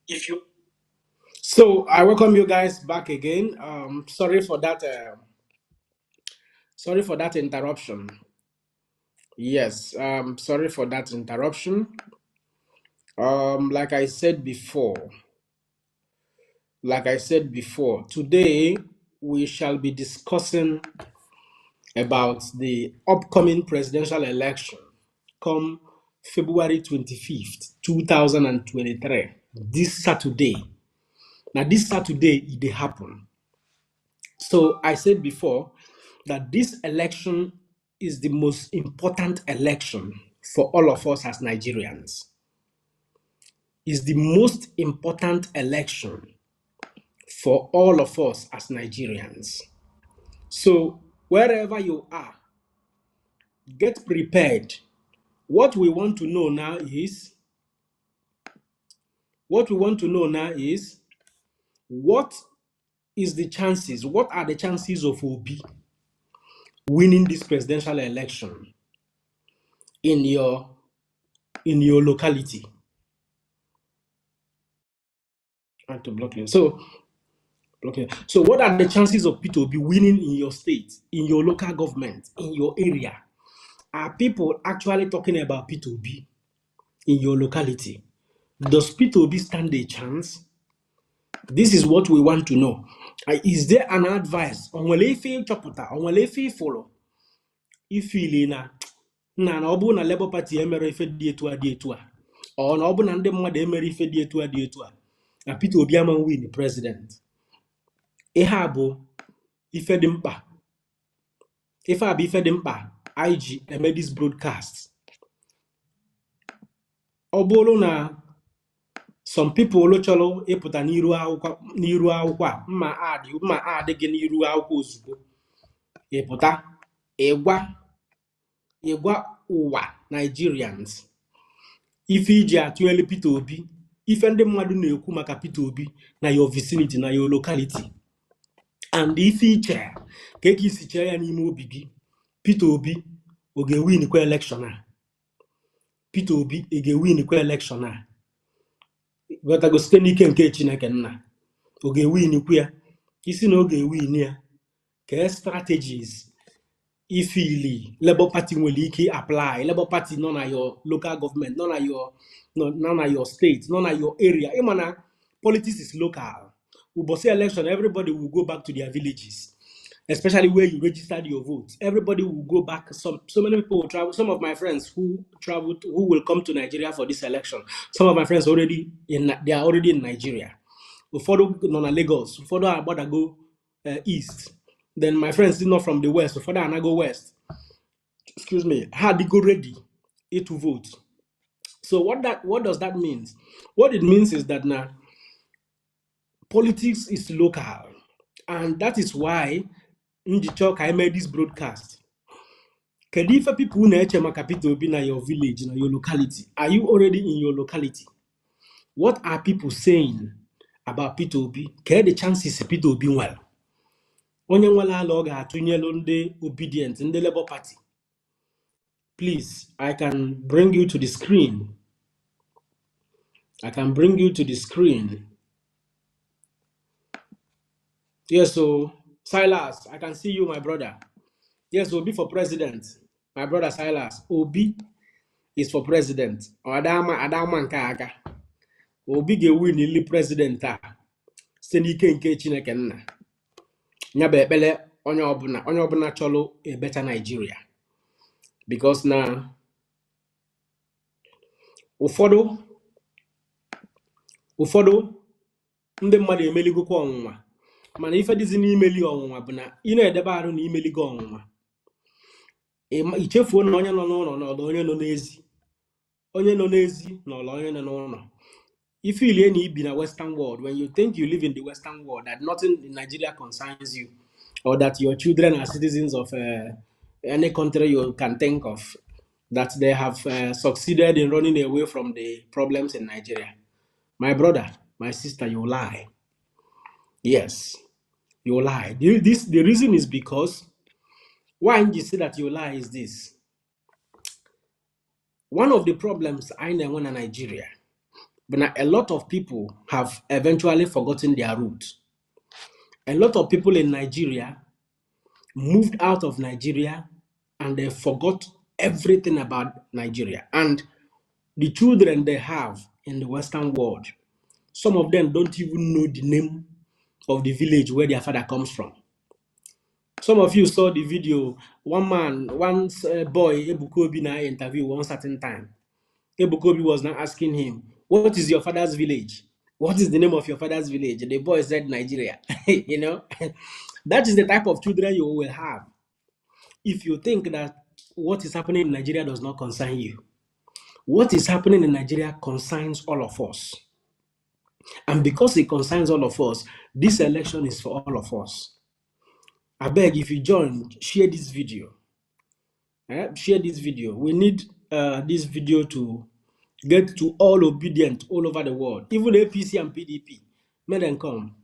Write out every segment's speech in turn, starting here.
If you So I welcome you guys back again. Sorry for that. Sorry for that interruption. Yes. Sorry for that interruption. Like I said before, today we shall be discussing about the upcoming presidential election come February 25th, 2023. This Saturday. Now, this Saturday, it dey happen. So I said before that this election is the most important election for all of us as Nigerians. Is the most important election for all of us as Nigerians. So wherever you are, get prepared. What we want to know now is what we want to know now is what is the chances? What are the chances of Obi winning this presidential election in your locality? And to block you. So, okay. So, what are the chances of Peter Obi winning in your state, in your local government, in your area? Are people actually talking about Peter Obi in your locality? Does Peter Obi stand a chance? This is what we want to know. Is there an advice on whether if you chopota, on whether if you follow, if you na ọ bụrụ na Labour Party emere ife dị etu a dị etu a, ọ na ọ bụ na ndị mmadụ emere ife dị etu a dị etu a, na Peter Obi ama win president. Ihe a bụ ife dị mkpa. Ife a bụ ife dị mkpa anyị ji eme this broadcast. Ọ bụrụ na some people chọrọ ịpụta n'iru akwụkwọ a mma adịghị n'iru akwụkwọ ozugbo ịpụta ịgwa ụwa Nigerians ife iji atụnyere Peter Obi, ife ndị mmadụ na-ekwu maka Peter Obi na your vicinity, na your locality, and ife iche ka eke isi chee ya n'ime obi gị. Peter Obi ọ ga-ewin kwa election a? Peter Obi ị ga-ewin kwa election a? Wetago site n'ike nke Chineke nna, ọ ga-ewin kwa ya. Isi na ọ ga-ewin ya, ka strategies ifili Labour Party nwere ike apply. Labour Party nọ na your local government, nọ na your state, nọ na your area. Ịmana politics is local. Ụbọchị election, everybody will go back to their villages, especially where you registered your vote. Everybody will go back. So many people will travel. Some of my friends who will come to Nigeria for this election. Some of my friends they are already in Nigeria. Ụfọdụ nọ na Lagos, ụfọdụ agbada go east. Then my friends not from the west, ụfọdụ ana go west. Excuse me, had to go ready to vote. So what does that mean? What it means is that now politics is local, and that is why I made this broadcast. Kedifa people na-eche maka Peter Obi na your village, na your locality. Are you already in your locality? What are people saying about Peter Obi? Ke the chances Peter Obi well? Onye nwere ala ọ ga-atụnyelu ndị obedient, ndị Labour Party. Please, I can bring you to the screen. Yes, so Silas, I can see you, my brother. Yes, Obi for president. My brother Silas, Obi is for president. Adama nke aka. Obi ga-win ili president a site n'ike nke Chineke nna. Nya bụ ekpele onye ọbụla chọrọ a better Nigeria. Because na ụfọdụ ndị mmadụ emeligokwa ọnwụnwa, mana ife dịzi n'imeli ọnwụnwa bụ na ị na-edebe arụ na imeligo ọnwụnwa, ichefuo na onye nọ n'ụlọ n'ọdụ onye nọ n'ezi, onye nọ n'ezi n'ọlọ onye nọ n'ụlọ. If you live in the Western world, when you think you live in the Western world, that nothing in Nigeria concerns you, or that your children are citizens of any country you can think of, that they have succeeded in running away from the problems in Nigeria. My brother, my sister, you lie. Yes, you lie. The reason is because why you say that you lie is this. One of the problems I know in Nigeria But now a lot of people have eventually forgotten their roots. A lot of people in Nigeria moved out of Nigeria and they forgot everything about Nigeria. And the children they have in the Western world, some of them don't even know the name of the village where their father comes from. Some of you saw the video. One boy, Ebukobi, na interview one certain time. Ebukobi was now asking him, "What is your father's village? What is the name of your father's village?" The boy said, "Nigeria." You know, that is the type of children you will have if you think that what is happening in Nigeria does not concern you. What is happening in Nigeria concerns all of us. And because it concerns all of us, this election is for all of us. I beg, if you join, share this video. Share this video. We need this video to get to all obedient all over the world, even APC and PDP. Let them come.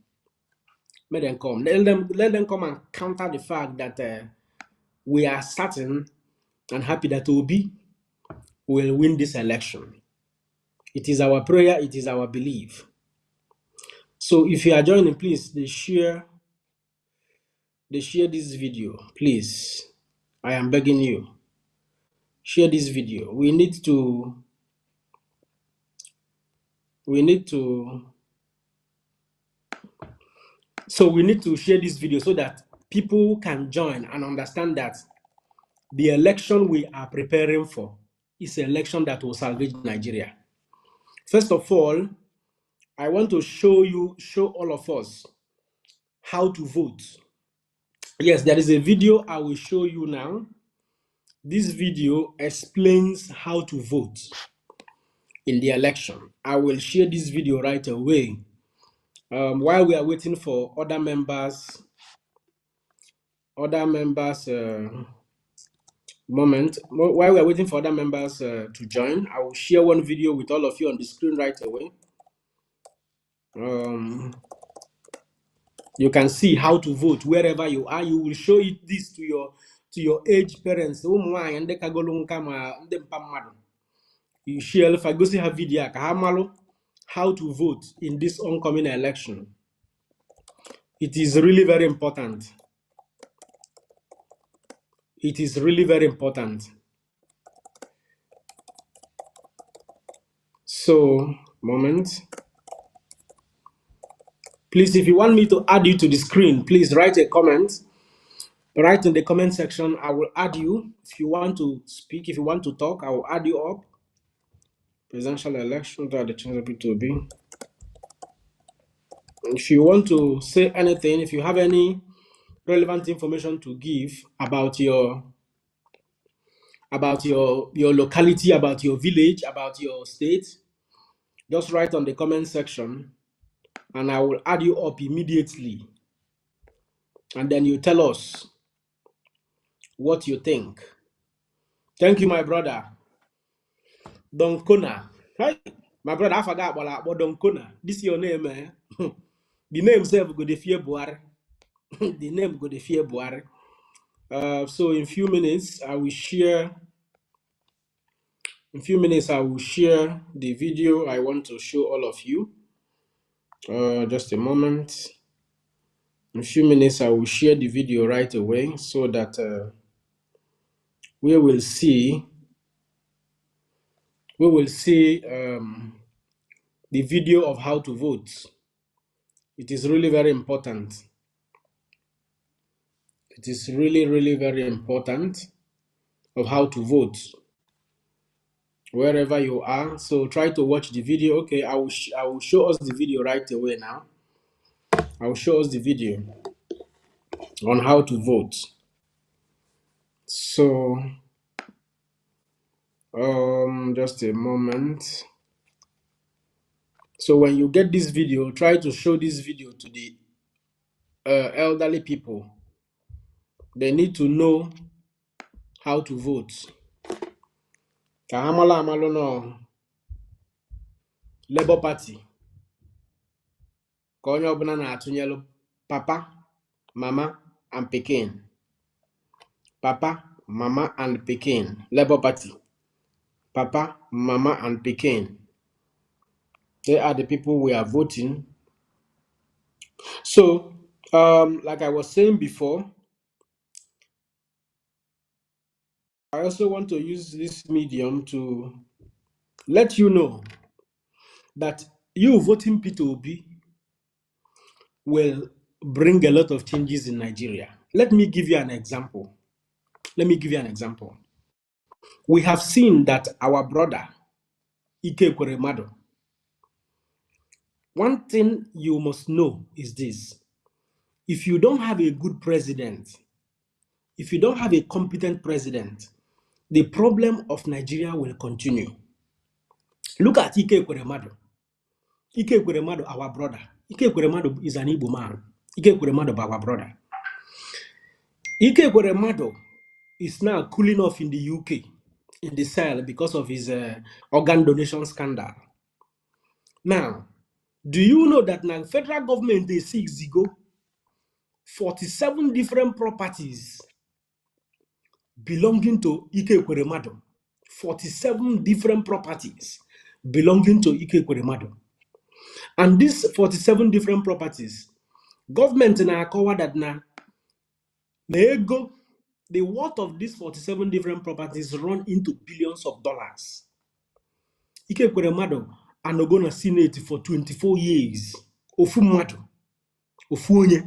Let them come. Let them come and counter the fact that we are certain and happy that Obi will win this election. It is our prayer, it is our belief. So if you are joining, please share this video. Please, I am begging you. Share this video. We need to share this video so that people can join and understand that the election we are preparing for is an election that will salvage Nigeria. First of all, I want to show all of us how to vote. Yes, there is a video I will show you now. This video explains how to vote in the election. I will share this video right away. While we are waiting for other members, while we are waiting for other members to join, I will share one video with all of you on the screen right away. You can see how to vote wherever you are. You will show this to your age parents. You share if I go see her video how to vote in this oncoming election. It is really very important. It is really very important. So, moment. Please, if you want me to add you to the screen, please write a comment. Write in the comment section. I will add you. If you want to speak, if you want to talk, I will add you up. Presidential election, that the chance of it to be. If you want to say anything, if you have any relevant information to give about your locality, about your village, about your state, just write on the comment section and I will add you up immediately. And then you tell us what you think. Thank you, my brother. Donkona. Hi. My brother, I forgot about Donkona. This is your name, eh? The name self go the fear Buhari. The name go the fear Buhari. So in few minutes, I will share the video I want to show all of you. Just a moment. In a few minutes, I will share the video right away so that we will see the video of how to vote. It is really very important. It is really, really very important of how to vote wherever you are. So try to watch the video. Okay, I will show us the video right away now. I will show us the video on how to vote. So, just a moment. So when you get this video, try to show this video to the elderly people. They need to know how to vote. Kahamala amalo no Labour Party. Konyo obuna na atunyelo papa, mama, and Pekin. Papa, mama, and Pekin. Labour Party. Papa, mama, and Pekin. They are the people we are voting. So, like I was saying before, I also want to use this medium to let you know that you voting Peter Obi will bring a lot of changes in Nigeria. Let me give you an example. Let me give you an example. We have seen that our brother, Ike Kweremadu, one thing you must know is this. If you don't have a good president, if you don't have a competent president, the problem of Nigeria will continue. Look at Ike Kweremadu. Ike Kweremadu, our brother. Ike Kweremadu is an Igbo man. Ike Kweremadu, our brother. Ike Kweremadu is now cooling off in the UK, in the cell, because of his organ donation scandal. Now, do you know that now federal government they 6 ago 47 different properties belonging to Ike Kweremadu? 47 different properties belonging to Ike Kweremadu. And these 47 different properties, government na cover that now the worth of these 47 different properties run into billions of dollars. Ike Kweremadu and Ogona Senate for 24 years. Ofu mmadụ, ofu onye.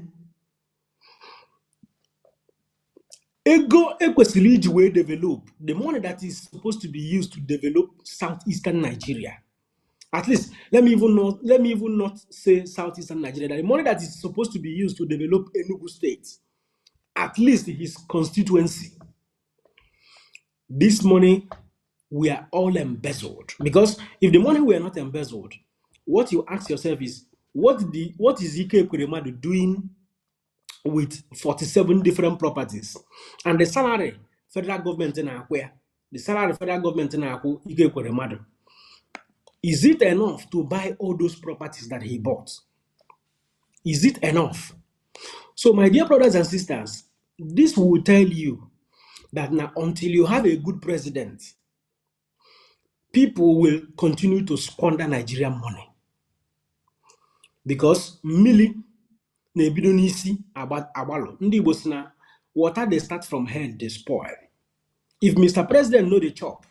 Ego ekwesịrị iji wee develop the money that is supposed to be used to develop southeastern Nigeria. At least let me even not say southeastern Nigeria. That the money that is supposed to be used to develop Enugu State, at least his constituency. This money we are all embezzled, because if the money were not embezzled, what you ask yourself is what is Ike Kweremadu doing with 47 different properties, and the salary federal government in Akwe, the salary federal government in Akwe Ike Kweremadu, is it enough to buy all those properties that he bought? Is it enough? So, my dear brothers and sisters, this will tell you that now until you have a good president, people will continue to squander Nigerian money. Because mmili na-ebido n'isi agbalo. Ndị Igbo sị na water they start from head, they spoil. If Mr. President know the chop,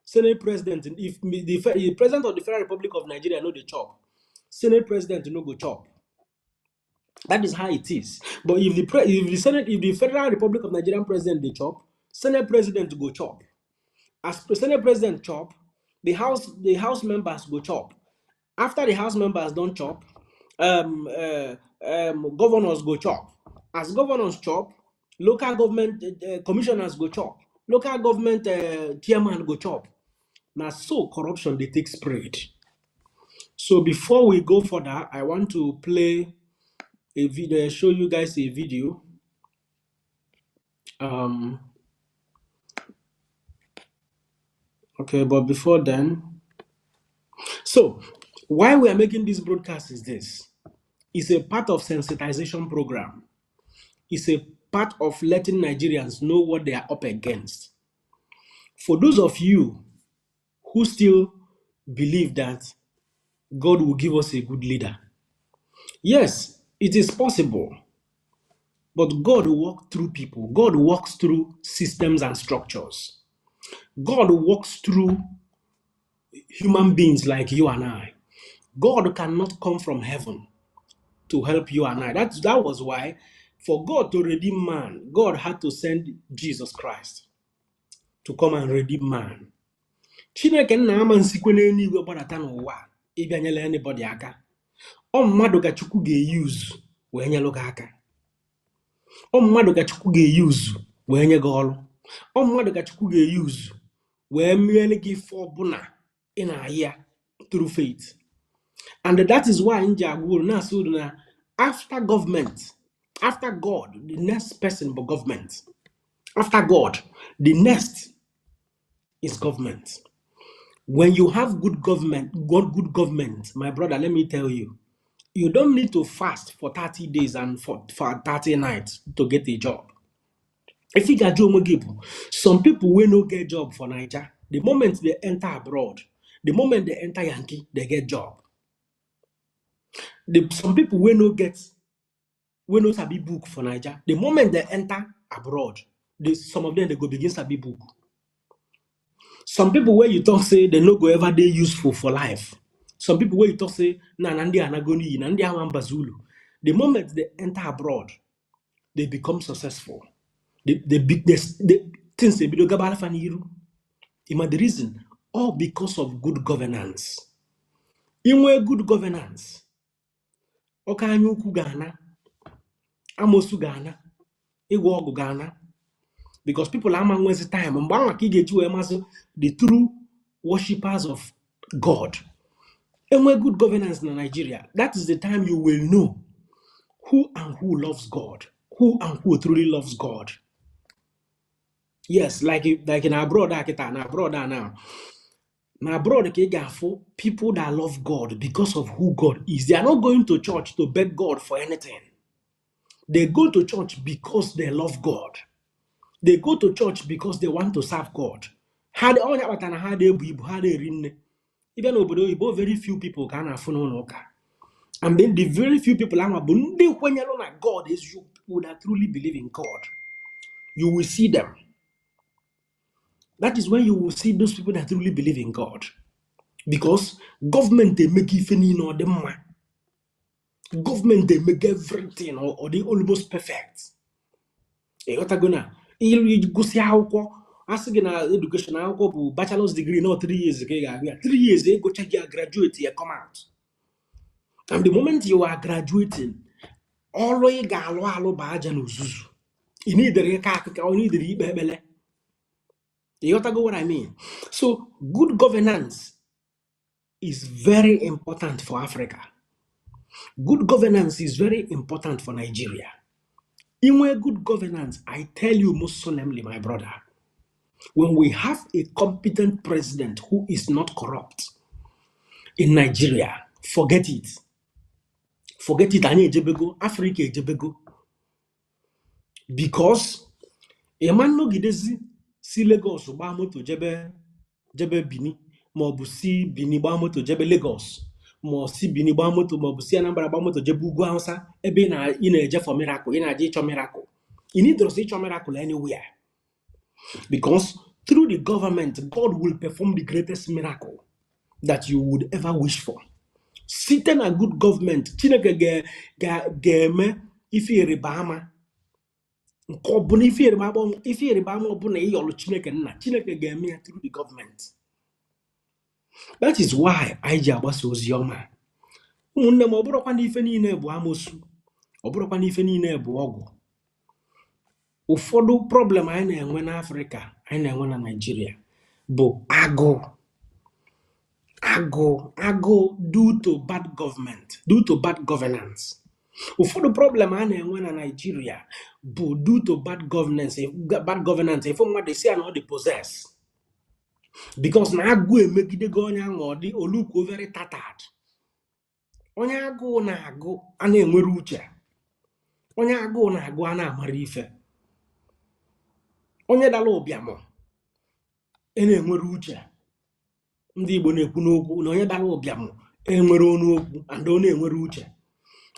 Senate President, if the President of the Federal Republic of Nigeria know the chop, Senate President no go chop. That is how it is. But if the Federal Republic of Nigerian President they chop, Senate President go chop. As Senate President chop, the House members go chop. After the House members don't chop, governors go chop. As governors chop, local government commissioners go chop. Local government chairman go chop. Now, so corruption they take spread. So before we go further, I want to play a video, show you guys a video. Okay, but before then, so why we are making this broadcast is this. It's a part of sensitization program. It's a part of letting Nigerians know what they are up against. For those of you who still believe that God will give us a good leader, yes, it is possible. But God walks through people. God walks through systems and structures. God walks through human beings like you and I. God cannot come from heaven to help you and I. That was why, for God to redeem man, God had to send Jesus Christ to come and redeem man. Chineke nna ama nsikwe n'eluigwe gbadata n'ụwa ịbịa nyere anybody aka. Ọ mmadụ ka Chukwu ga-use wee nyelụ gị aka. Ọ mmadụ ka Chukwu ga-use wee nye gị ọrụ. Ọ mmadụ ka Chukwu ga-use wee meere gị ife ọbụla ị na-ahịa through faith. And that is why in Jagul now after government, after God, the next person but government. After God, the next is government. When you have good government, my brother, let me tell you, you don't need to fast for 30 days and for 30 nights to get a job. If you get job, some people will not get job for Nigeria. The moment they enter abroad, the moment they enter Yankee, they get job. Some people will no get, will no sabi book for Niger. The moment they enter abroad, some of them they go begin sabi book. Some people where you talk say they no go ever they useful for life. Some people where you talk say na nandi anagoni nandi Bazulu. The moment they enter abroad, they become successful. The things they be do gabala faniru. The reason all because of good governance. Inwe good governance. Okanyuku Ghana, Amosu Ghana, Iwogu Ghana. Because people are among the time, the true worshippers of God. And when good governance in Nigeria, that is the time you will know who and who loves God, who and who truly loves God. Yes, like in our brother, now. My brother, people that love God because of who God is. They are not going to church to beg God for anything. They go to church because they love God. They go to church because they want to serve God. Even very few people can afford. And then the very few people when you know that God is you people that truly believe in God, you will see them. That is when you will see those people that truly believe in God. Because government they make even or them government they make everything or they almost perfect. You go see how asking education how bachelor's degree no 3 years 3 years go check your graduate you come out. And the moment you are graduating, all you got you need the you got what I mean. So good governance is very important for Africa. Good governance is very important for Nigeria. In where good governance, I tell you most solemnly, my brother, when we have a competent president who is not corrupt in Nigeria, forget it. Forget it, Africa ejebego. Because a man no gidezi si Lagos ba moto jebe Bini, mo si Bini ba moto jebe Lagos, mo si Bini ba moto mo si Anambra ba moto jebe Ugwu Hausa, ebe na eje for miracle, na je cho miracle. You need to see cho miracle anywhere. Because through the government, God will perform the greatest miracle that you would ever wish for. Sitting a good government, Chineke ga-eme ife ịrịbama nke ọ bụla ife ịrịbama ọbụla ịyọlụ Chineke nna Chineke ga-eme ya through the government. That is why anyị ji agbasa ozi ọma. Ụmụnne m, ọ bụrụkwa na ife niile bụ amosu, ọ bụrụkwa na ife niile bụ ọgwụ. Ụfọdụ problem anyị na-enwe n'Africa, anyị na-enwe na Nigeria bụ agụụ due to bad government, due to bad governance. Ụfọdụ problem a na-enwe na Nigeria bụ due to bad governance. If mmadụ si na ọ dị possess because na agụụ emegidego onye ahụ ọ dị olukwu very tattered. Onye agụụ na-agụ a na-enwere uche. Onye agụụ na-agụ a na-amara ife. Onye dala ụbịamụ na-enwere uche. Ndị Igbo na-ekwu n'okwu na onye dala ụbịamụ enwere ọnụ okwu and ọ na-enwere uche.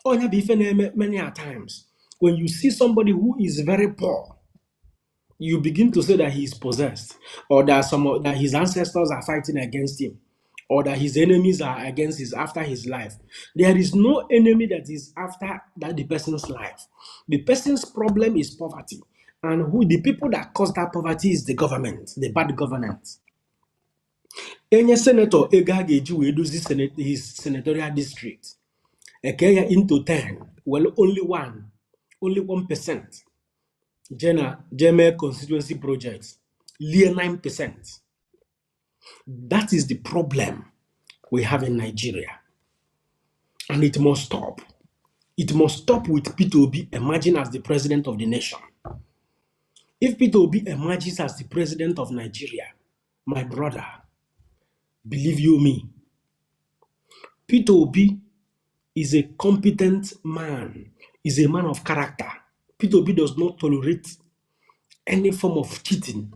Onye bụ ife na-eme many a times. When you see somebody who is very poor, you begin to say that he is possessed, or that his ancestors are fighting against him, or that his enemies are after his life. There is no enemy that is after the person's life. The person's problem is poverty, and the people that cause that poverty is the government, the bad governance. Any senator eji wee dozie his senatorial district into 10, well, only 1% Jena constituency projects, 9%. That is the problem we have in Nigeria. And it must stop. It must stop with Peter Obi emerging as the president of the nation. If Peter Obi emerges as the president of Nigeria, my brother, believe you me, Peter Obi is a competent man, is a man of character. Peter Obi does not tolerate any form of cheating.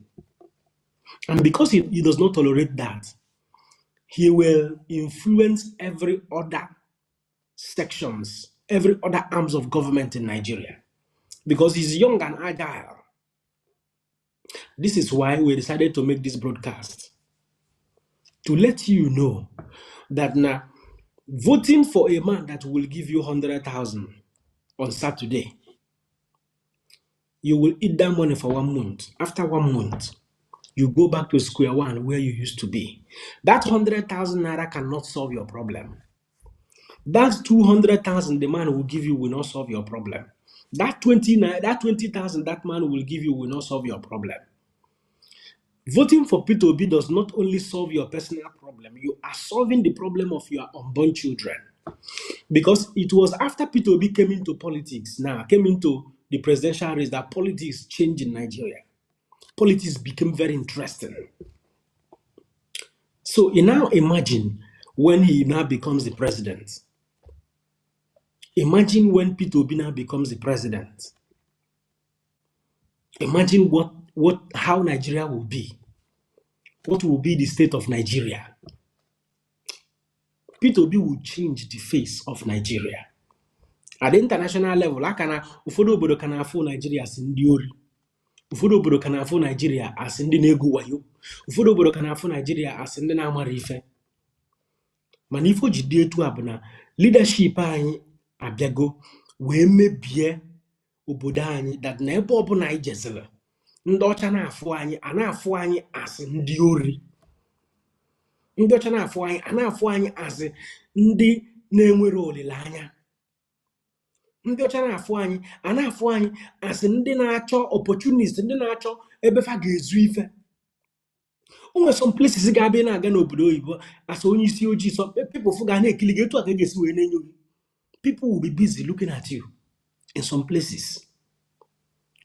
And because he does not tolerate that, he will influence every other sections, every other arms of government in Nigeria, because he's young and agile. This is why we decided to make this broadcast, to let you know that now voting for a man that will give you 100,000 on Saturday, you will eat that money for 1 month. After 1 month, you go back to square one where you used to be. That 100,000 naira cannot solve your problem. That 200,000 the man will give you will not solve your problem. That 20,000 that man will give you will not solve your problem. Voting for Peter Obi does not only solve your personal problem, you are solving the problem of your unborn children. Because it was after Peter Obi came into politics, came into the presidential race, that politics changed in Nigeria. Politics became very interesting. So you now imagine when he now becomes the president. Imagine when Peter Obi now becomes the president. Imagine how Nigeria will be. What will be the state of Nigeria? Peter Obi will change the face of Nigeria. At the international level, ụfọdụ obodo ka na-afụ Nigeria as ndị ori. Ụfọdụ obodo ka na-afụ Nigeria as ndị na-egwu wayo. Ụfọdụ obodo ka na-afụ Nigeria as ndị na-amara ife. Mana ife o ji dị etu a bụ na leadership anyị abịago wee mebie obodo anyị, that na ebe ọbụla anyị jezere ndị ọcha na-afụ anyị, a na-afụ anyị asị ndị ori. Ndị ọcha na-afụ anyị, a na-afụ anyị asị ndị na-enwere olileanya. Ndị ọcha na-afụ anyị, a na-afụ anyị asị ndị na-achọ opportunist, ndị na-achọ ebe fa ga-ezu ife. O nwere some places ga-abịa na-aga n'obodo oyibo asị onye isi ojii, so people fụ ga na-ekili gị etu a ka ga-esi wee na-enyo gị. People will be busy looking at you in some places.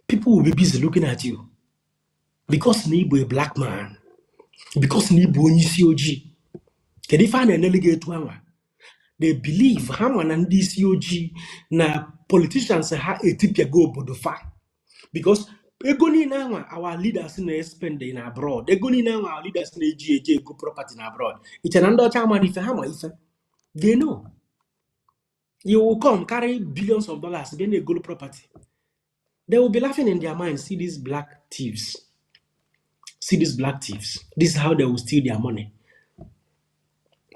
People will be busy looking at you because na Igbo a black man, because na Igbo onye isi ojii. Kedu ife a na-enele gị etu anwa? They believe ha ma na ndị isi ojii na politicians ha etipiago obodo fa, because ego niile anwa our leaders na-spend in abroad, ego niile anwa our leaders na-eji ego property in abroad. Iche na ndị ọcha ama ife, ha ma ife. They know. You will come carry billions of dollars, then they go to property. They will be laughing in their mind. See these black thieves. See these black thieves. This is how they will steal their money.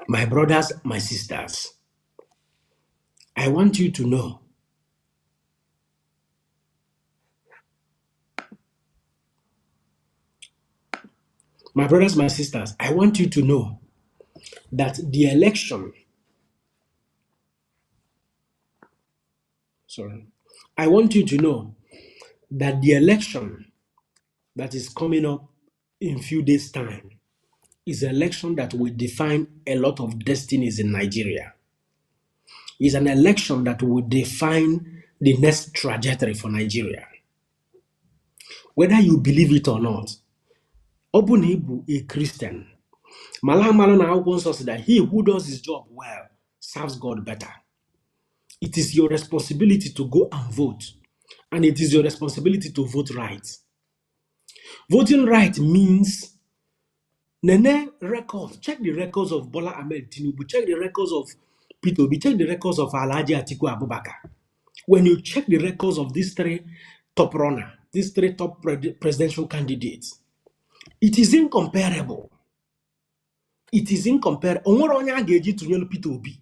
My brothers, my sisters, I want you to know my brothers, my sisters, I want you to know that the election, I want you to know that the election that is coming up in few days' time is an election that will define a lot of destinies in Nigeria. It's an election that will define the next trajectory for Nigeria. Whether you believe it or not, Obunebu, a Christian, Malamalo na also says that he who does his job well serves God better. It is your responsibility to go and vote, and it is your responsibility to vote right. Voting right means Nene records. Check the records of Bola Ahmed Tinubu. Check the records of Peter Obi. Check the records of Alhaji Atiku Abubakar. When you check the records of these three top runners, these three top presidential candidates, it is incomparable. It is incomparable. Onwere onye a ga-eji tụnyere Peter Obi.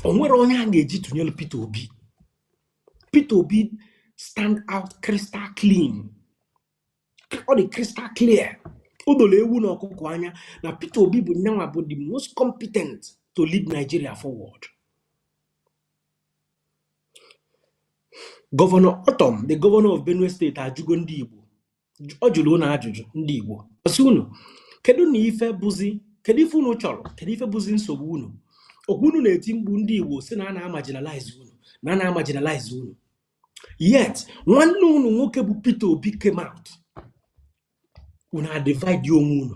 Onwere onye a ga-eji tụnyere Peter Obi. Peter Obi stand out crystal clean. All the crystal clear. Odole ewu na ọkụkọ anya na Peter Obi bụ nyanwa bụ the most competent to lead Nigeria forward. Governor Otom, the governor of Benue State, ajụgo ndị Igbo. Ọ jụrụ na ajụjụ ndị Igbo. Ọsị unu, kedu na ife bụzi, kedu ife unu chọrọ, kedu ife bụzi nsogbu unu? Okwu unu na-eti mkpu ndị Igbo sị na a na-marginalize unu, na a na-marginalize unu. Yet, nwanne unu nwoke bụ Peter Obi came out. Una divide your unu.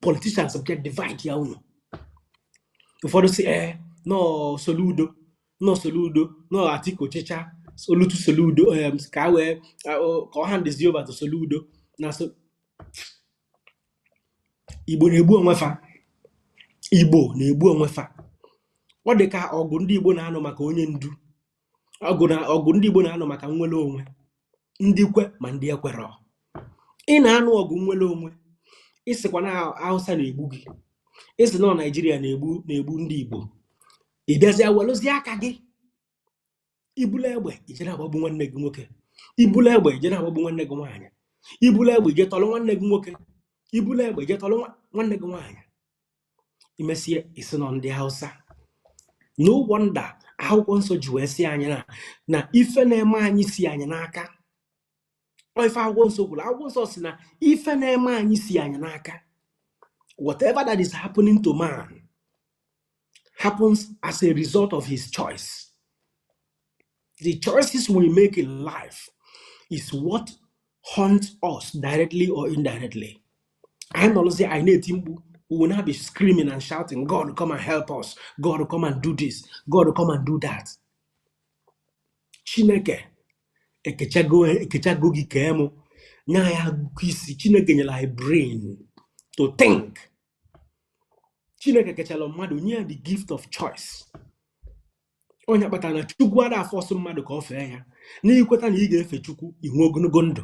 Politicians get divide ya unu. Ụfọdụ say, no Soludo, no Atiku Checha, Solutu Soludo, ka wee ka ọ hand is over to Soludo. Na so Igbo na-egbu onwe fa. Igbo na-egbu onwe fa. ọ dị ka ọgụ ndị Igbo na-anọ maka onye ndu, ọgụ ndị Igbo na-anọ maka nnwere onwe, ndị kwe ma ndị ekwere. Ị na-anụ ọgụ nnwere onwe, ịsịkwa na Hausa na-egbu gị, ịsị na Naijiria na-egbu ndị Igbo, ị bịazie welụzie aka gị ibula egbe ije na-agbagbu nwanne gị nwoke, ibula egbe ije na-agbagbu nwanne gị nwaanyị, ibula egbe ije tọrọ nwanne gị nwoke, ibula egbe ije tọrọ nwanne gị nwaanyị, imesie isi nọ ndị Hausa. No wonder akwụkwọ nsọ ji wee sị anyị na ife na-eme anyị si anyị n'aka. Ife akwụkwọ nsọ kwuru, akwụkwọ nsọ si na ife na-eme anyị si anyị n'aka. Whatever that is happening to man happens as a result of his choice. The choices we make in life is what haunts us directly or indirectly. I know say I need Timbu. We will not be screaming and shouting, God, come and help us. God, come and do this. God, come and do that. Chineke ekechago gi kemo nya ya kwisi. Chineke nyela a brain to think. Chineke kechalo mmadụ nye the gift of choice. Onye kpatara na Chukwu ada afọsụ mmadụ ka ọ fee ya. N'ikweta na ị ga-efe Chukwu inwe ogologo ndụ.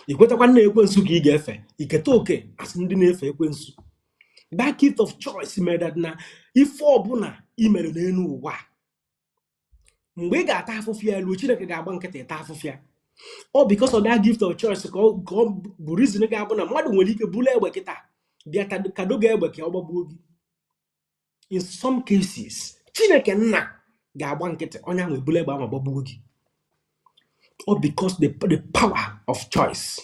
Ikwetakwa na ekwensu ka ị ga-efe, iketa oke asị ndị na-efe ekwensu. That gift of choice made that na ife ọbụla imere n'elu ụwa, mgbe ị ga-ata afụfụ ya elu, Chineke ga-agba nkịtị taa afụfụ ya. Ọ because of that gift of choice ka ọ bụ reason ga-abụ na mmadụ nwere ike bulu egbe kịta bịa kado ga egbe ka ọ gbagbuo gị. In some cases, Chineke nna ga-agba nkịtị onye ahụ ebulu egbe ahụ gbagbuo gị. Or because the power of choice.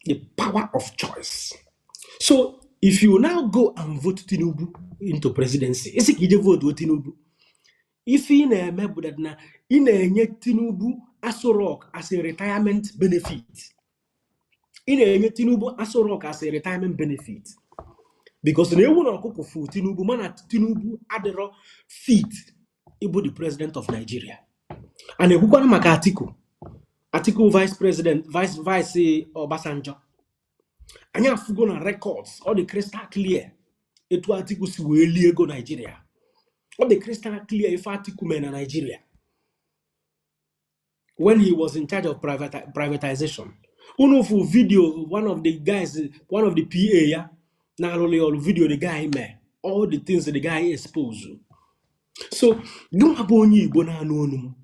The power of choice. So if you now go and vote Tinubu into presidency, is it you vote Tinubu? If in a member that na in a Tinubu Aso Rock as a retirement benefit. In a Tinubu Aso Rock as a retirement benefit. Because no one will cook for Tinubu, man at Tinubu adero feet, ibu the president of Nigeria. And a Hukwana maka Atiku vice president, vice Obasanjo. Anya fugo na records, all the crystal clear. Etu Atiku si weli ego Nigeria. All the crystal clear if Atiku men na Nigeria. When he was in charge of privatization. Unofu video, one of the guys, one of the PA, yeah, na all video the guy made. All the things that the guy exposed. So, don't have only bona no.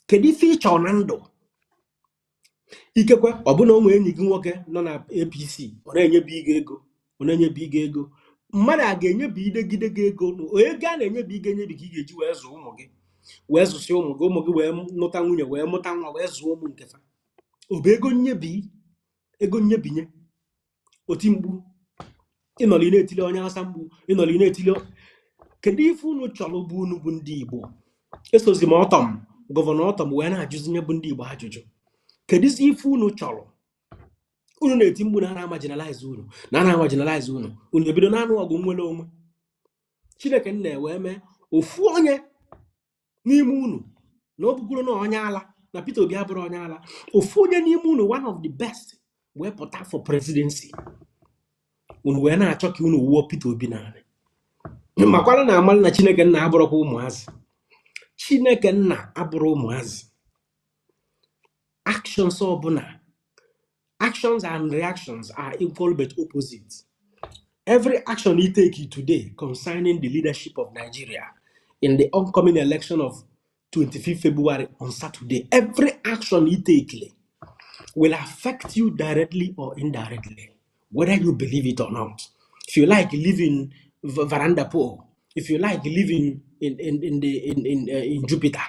Kedi feature onando. Ikekwe ọbụna ụmụ enyi gị nwoke nọ na APC ọ na-enyebi ego, ọ na-enyebi ego. Mmadụ a ga-enyebigide gị ego, ego a na-enyebi gị enyebi ka ị ga-eji wee zụọ ụmụ gị, wee zụsị ụmụ gị wee nụta nwunye, wee mụta nwa, wee zụọ ụmụ nke fa. Ọ bụ ego nyebinye. Oti mgbu ịnọli na-etili onye Hausa mgbu, ịnọli na-etili. Kedu ife unu chọrọ bụ unu bụ ndị Igbo? Esozi m ọtọm, gọvanọ ọtọm wee na-ajụzi nye bụ ndị Igbo ajụjụ. Kedu ife unu chọrọ? Unu na-eti mgbu na marginalize unu, na marginalize unu. Unu ebido na anụ ọgụ nwere onwe. Chineke nna wee mee ofu onye n'ime unu na obukwuru na onye ala na Peter Obi abụrụ onye ala. Ofu onye n'ime unu, one of the best, wee pụta for presidency. Unu wee na-achọ ka unu wuo Peter Obi n'ala. Makwara na amal na Chineke nna abụrụkwa ụmụazị. Chineke nna abụrụ ụmụazị. Actions and reactions are equal but opposite. Every action you take today concerning the leadership of Nigeria in the upcoming election of 25th February on Saturday, every action you take will affect you directly or indirectly, whether you believe it or not. If you like living veranda poor, if you like living in Jupiter,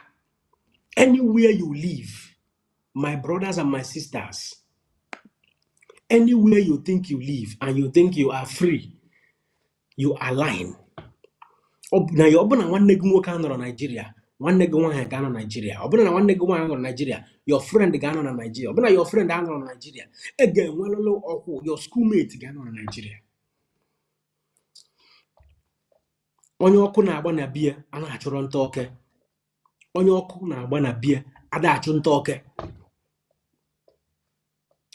anywhere you live, my brothers and my sisters, anywhere you think you live and you think you are free, you align. Now you open a one nigga nwoke anọ Nigeria, one nigga nwaanyị ga anọ Nigeria. Open na one nigga nwaanyị anọ Nigeria, your friend ga anọ Nigeria. Open na your friend anọ Nigeria. Again, welolo ọkwụ, your schoolmate ga anọ Nigeria. Onye ọkụ na-agba na bia a na-achụrụ nta oke. Onye ọkụ na-agba na bia ada achụ nta oke.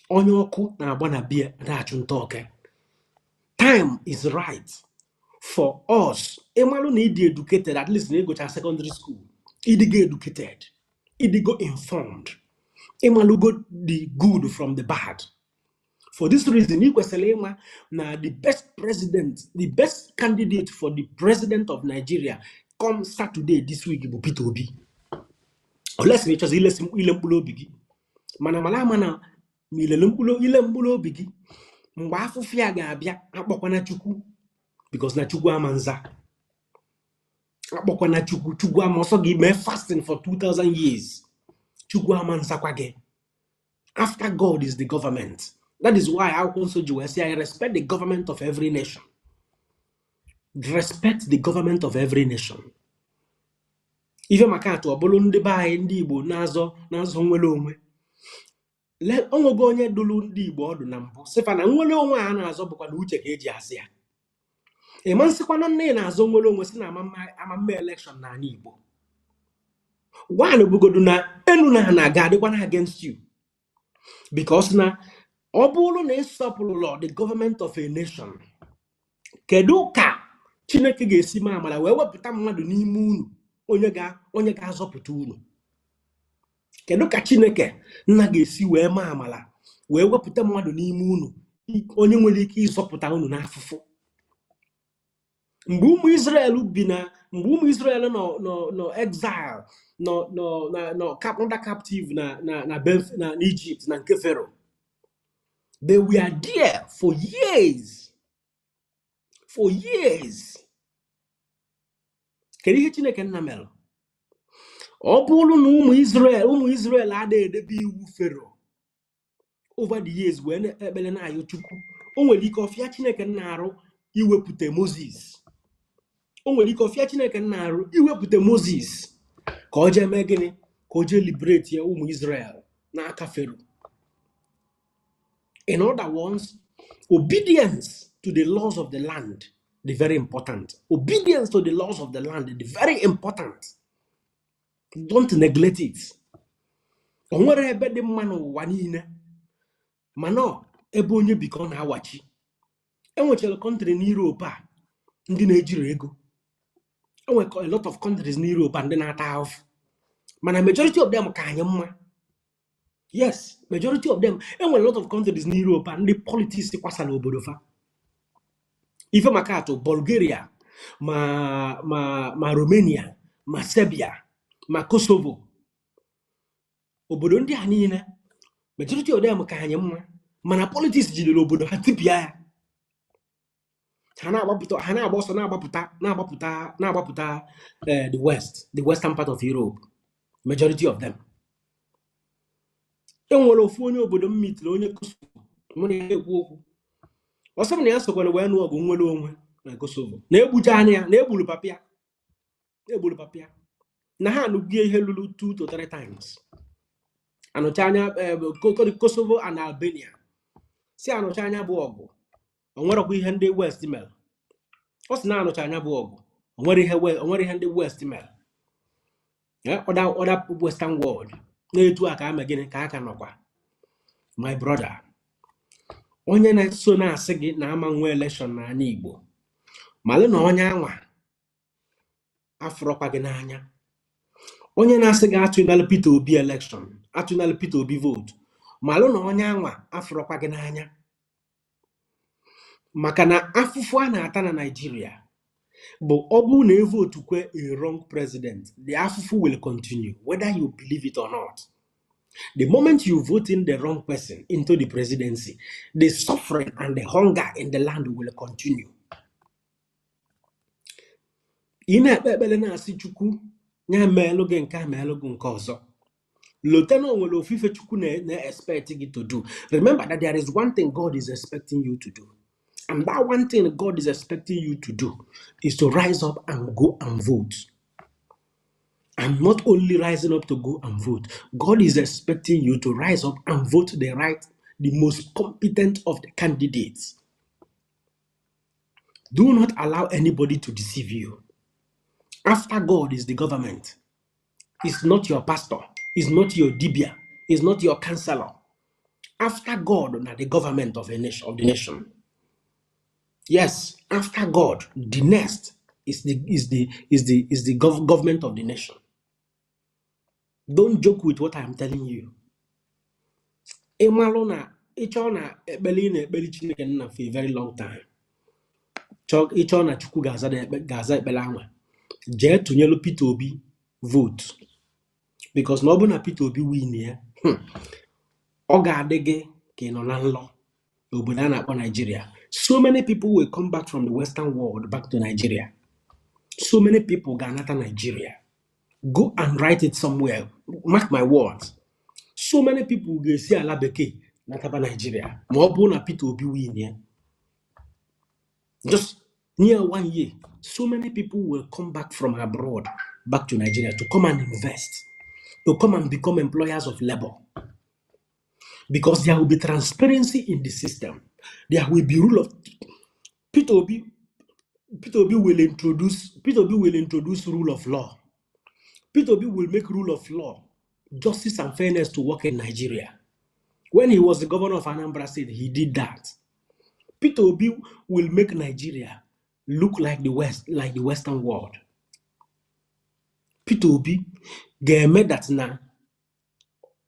Onye ọkụ na-agba na bia ada achụ nta oke. Time is right For us, Emalu need be educated, at least need go to secondary school. He dey get educated. He dey go informed. Emalu go the good from the bad. For this reason, Ikweselema na the best president, the best candidate for the president of Nigeria come Saturday this week bụ Peter Obi. Unless we just ile mkpụrụ obi gị. Mana ile mkpụrụ obi gị. Mgbe afụfụ ya ga-abịa akpọkwana Chukwu because na Chukwu amanza. Akpọkwana Chukwu amoso gị mee fasting for 2000 years. Chukwu amanza kwa gị. After God is the government. That is why I also say I respect the government of every nation. Respect the government of every nation. Even makato obolo ndị be anyị ndị Igbo na-azọ nwere onwe. Onwego onye dulu ndị Igbo ọdụ na mbụ sịfa na nwere onwe a na-azọ bụkwa na uche ka eji asị ya. Ịmansịkwana nne na-azọ nwere onwe si na amamme election na ala Igbo. One bugodu na enu na aga adịkwana against you. Because na obulu na esopụlụ the government of a nation. Kedu ka Chineke ga-esi ma amala wee wepụta mmadụ n'ime unu onye ga-azọpụta unu? Kedu ka Chineke nna ga-esi wee ma amala wee wepụta mmadụ n'ime unu onye nwere ike ịzọpụta unu n'afụfụ? Mgbe ụmụ Israel no exile no under captive na Egypt na nke Pharaoh. They were there for years. For years. Kedu ihe Chineke nna mere? Ọ bụrụ na ụmụ Israel adịghị edebe iwu Pharaoh over the years wee ekpere na-ayọ Chukwu, o nwere ike ọfịa Chineke nna arụ iwepụta Moses. O nwere ike ọfịa Chineke nna arụ iwepụta Moses ka o jee mee gịnị? Ka o jee liberate ya ụmụ Israel n'aka Pharaoh. In other words, obedience to the laws of the land is very important. Obedience to the laws of the land is very important. Don't neglect it. Onwere ebe dị mma n'ụwa niile mana ebe onye biko na-awachi. Enwechara country na Europe a ndị na-ejiri ego. Enwere a lot of countries in Europe and ndị na-ata ahụhụ. Mana majority of them ka anyị mma. Yes, majority of them. And a lot of countries in Europe and the politics kwasala obodo fa. Ife makato Bulgaria, ma Romania, ma Serbia, ma Kosovo. Obodo ndị a niile, majority of them ka anyị mma. Mana politics jidere obodo ha tipịa ya. Ha na-agbapụta the western part of Europe. Majority of them. Enwere ofu onye obodo m mitiri onye Kosovo mụ na-ekwu okwu. Ọsọ m na ya sokwana wee nụ ọgụ nwere onwe na Kosovo. Na-egbuja anya ya, na-egburu papịa. Na ha anụgie ihe lụrụ 2 to 3 times. Anụcha anya Kosovo and Albania. Si anụcha anya bụ ọgụ. O nwerekwa ihe ndị West mere. Ọ sị na anụcha anya bụ ọgụ. O nwere ihe ndị West mere. Other Western world. Na-etu aka ama gịnị ka aka nọkwa. My brother, onye na-eso na-asị gị na ama nwe election na ala Igbo, malụ na onye anwa afụrọkwa gị n'anya. Onye na-asị gị atụnalụ Peter Obi election, atụnalụ Peter Obi vote, malụ na onye anwa afụrọkwa gị n'anya. Maka na afụfụ a na-ata na Nigeria bụ ọ bụ na evotu kwe a wrong president, the afụfụ will continue whether you believe it or not. The moment you vote in the wrong person into the presidency, the suffering and the hunger in the land will continue. Ina ekpekpele na-asị Chukwu nya meelu gị nke a meelu gị nke ọzọ. Lotena onwere ofufe Chukwu na-expect gị to do. Remember that there is one thing God is expecting you to do. And that one thing God is expecting you to do is to rise up and go and vote. And not only rising up to go and vote, God is expecting you to rise up and vote the most competent of the candidates. Do not allow anybody to deceive you. After God is the government. It's not your pastor. It's not your dibia. It's not your counselor. After God, not the government of the nation. Yes, after God, the next is the government of the nation. Don't joke with what I'm telling you. Ịmalụ na ịchọ na ekpele ị na-ekpeli Chineke nna for a very long time. Ịchọ na Chukwu ga-aza ekpele anwa. Jee tụnyelu Peter Obi vote. Because na ọ bụ na Peter Obi win ya, ọ ga-adị gị ka ị nọ na nlọ obodo a na-akpọ Nigeria. So many people will come back from the Western world back to Nigeria. So many people ga-anata Nigeria. Go and write it somewhere. Mark my words. So many people ga-esi ala bekee nataba Nigeria. Ma ọ bụ na Peter Obi win ya. Just near 1 year, so many people will come back from abroad back to Nigeria to come and invest, to come and become employers of labor. Because there will be transparency in the system. There will be rule of Peter Obi will introduce rule of law. Peter Obi will make rule of law, justice and fairness to work in Nigeria. When he was the governor of Anambra State, he did that. Peter Obi will make Nigeria look like the Western world. Peter Obi ga-eme that na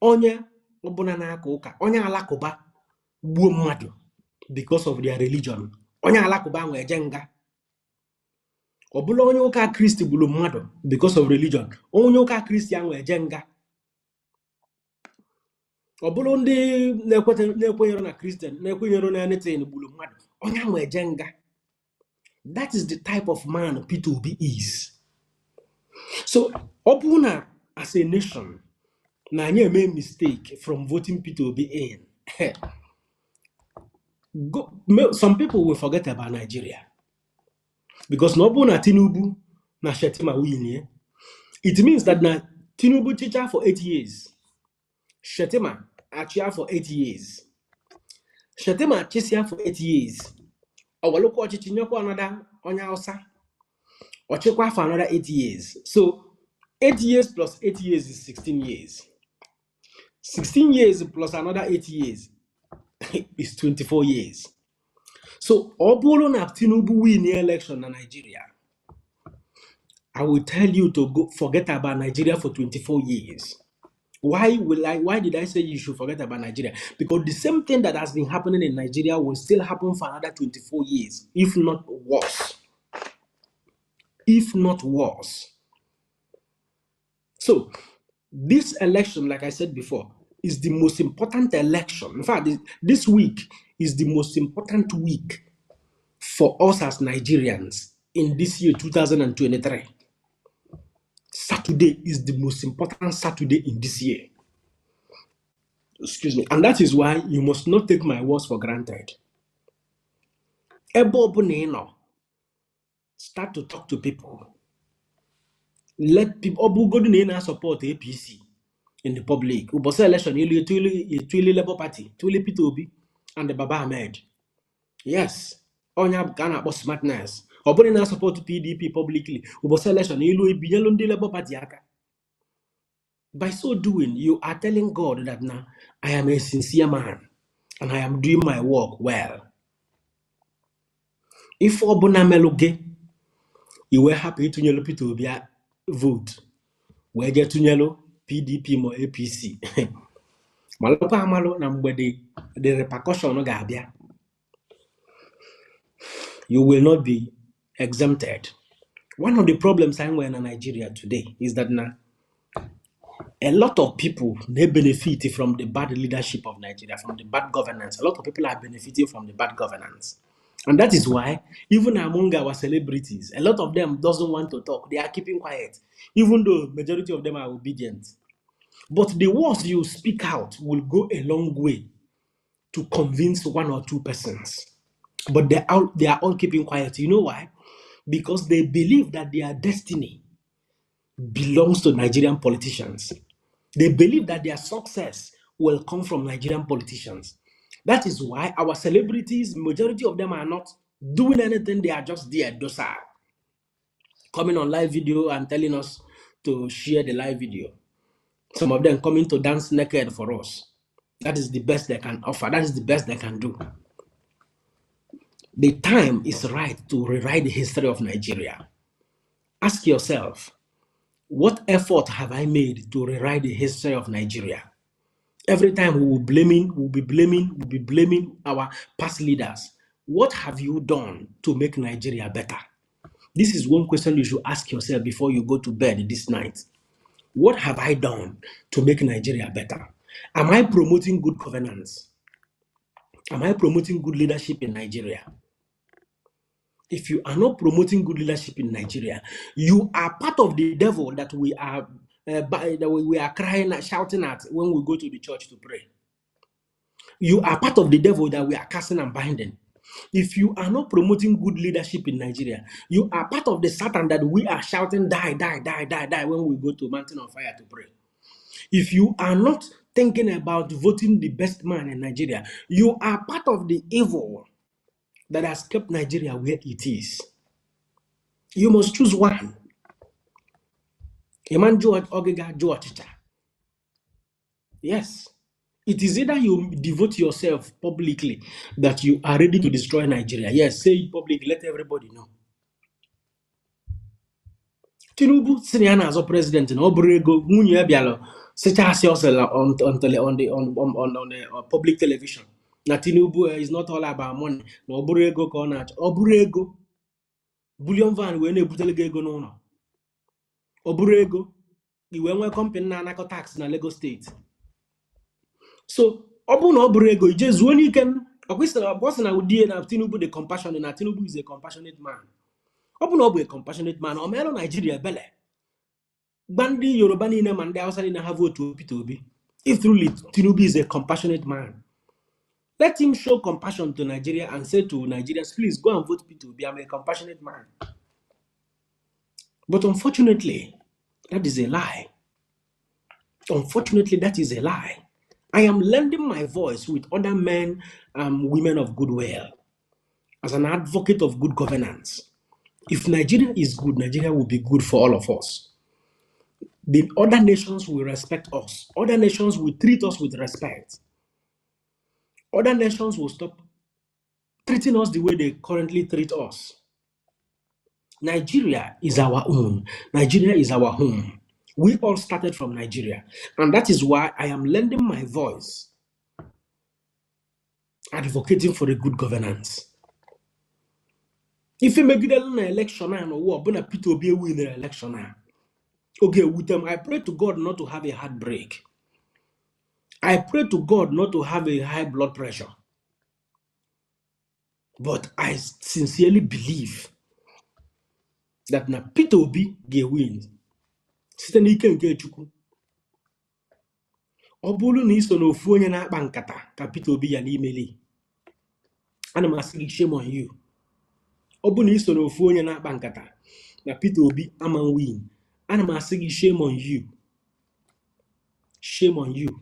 onye ọbụla na-aka ụka, onye alakụba gbuo mmadụ because of their religion, onye alakụba nwe eje nga. Ọbụla onye ụka Kristi gburu mmadụ because of religion, onye ụka Kristi nwe eje nga. Ọbụla ndị na-ekwenyere na Christian, na-ekwenyere na anything gburu mmadụ, onye nwe eje nga. That is the type of man Peter Obi is. So, Obuna, as a nation, na anyị made mistake from voting Peter Obi in. Some people will forget about Nigeria. Because Obuna Tinubu na Shettima win. It means that na Tinubu teacher for 8 years. Shettima chair for 8 years. Shettima chair for 8 years. Owaloko Ochichinyoko another Onya Hausa. Ochekwa for another 8 years. So 8 years plus 8 years is 16 years. 16 years plus another 8 years is 24 years. So, Obolo na Tinubu win the election in Nigeria. I will tell you to go forget about Nigeria for 24 years. Why did I say you should forget about Nigeria? Because the same thing that has been happening in Nigeria will still happen for another 24 years, if not worse. If not worse. So, this election, like I said before, is the most important election. In fact, this week is the most important week for us as Nigerians in this year, 2023. Saturday is the most important Saturday in this year. Excuse me. And that is why you must not take my words for granted. Start to talk to people. Let people support APC in the public. Ubose election, you Labour Party, Peter Obi, and the Baba Ahmed. Yes, Onya Ghana about smartness. Oboni na support PDP publicly. Ubose election, you Labour Party. By so doing, you are telling God that now I am a sincere man and I am doing my work well. If Obona Meloge, you were happy to yellow Peter Obi vote. Where get to yellow PDP more APC. Malopa amalo na mbede the repercussion no gabia. You will not be exempted. One of the problems I'm in Nigeria today is that now a lot of people they benefit from the bad leadership of Nigeria, from the bad governance. A lot of people are benefiting from the bad governance. And that is why, even among our celebrities, a lot of them doesn't want to talk. They are keeping quiet, even though majority of them are obedient. But the words you speak out will go a long way to convince 1 or 2 persons. But they are all keeping quiet. You know why? Because they believe that their destiny belongs to Nigerian politicians. They believe that their success will come from Nigerian politicians. That is why our celebrities, majority of them are not doing anything. They are just there, docile, coming on live video and telling us to share the live video. Some of them coming to dance naked for us. That is the best they can offer. That is the best they can do. The time is right to rewrite the history of Nigeria. Ask yourself, what effort have I made to rewrite the history of Nigeria? Every time we'll be blaming our past leaders. What have you done to make Nigeria better? This is one question you should ask yourself before you go to bed this night. What have I done to make Nigeria better? Am I promoting good governance? Am I promoting good leadership in Nigeria? If you are not promoting good leadership in Nigeria, you are part of the devil that we are that we are crying and shouting at when we go to the church to pray. You are part of the devil that we are casting and binding. If you are not promoting good leadership in Nigeria, you are part of the Satan that we are shouting, die, die, die, die, die when we go to Mountain of Fire to pray. If you are not thinking about voting the best man in Nigeria, you are part of the evil that has kept Nigeria where it is. You must choose one. Eman George Ogega George. Yes. It is either you devote yourself publicly that you are ready to destroy Nigeria. Yes, say it publicly, let everybody know. Tinubu senior as a president in Obrego, Munya Bialo, such as yourself on the public television. Na Tinubu is not all about money. No Obrego corner. Obrego bullion van when a butelego no. Obrego, you went company na tax na Lagos State. So, Obun Obrego, just when you can, a question of boss and I would deal na Tinubu the compassion, and Tinubu is a compassionate man. Obun Obu a compassionate man, or Melo Nigeria Bele. Bandi Yoruba in a man, they also didn't have vote to Pitobi. If truly Tinubu is a compassionate man, let him show compassion to Nigeria and say to Nigerians, please go and vote Pitobi. I'm a compassionate man. But unfortunately, that is a lie. Unfortunately, that is a lie. I am lending my voice with other men and women of goodwill as an advocate of good governance. If Nigeria is good, Nigeria will be good for all of us. The other nations will respect us. Other nations will treat us with respect. Other nations will stop treating us the way they currently treat us. Nigeria is our own. Nigeria is our home. We all started from Nigeria. And that is why I am lending my voice, advocating for a good governance. If you make an election, I know what, but Peter will be winning the election. Okay, with them, I pray to God not to have a heartbreak. I pray to God not to have a high blood pressure. But I sincerely believe that na Peter Obi get win. Site n'ike nke Chukwu. Ọ bụrụ na iso n'ofu onye na-akpa nkata ka Peter Obi ya n'imeli. Ana m asị gị shame on you. Ọ bụrụ na iso n'ofu onye na-akpa nkata na Peter Obi ama win. Ana m asị gị shame on you. Shame on you.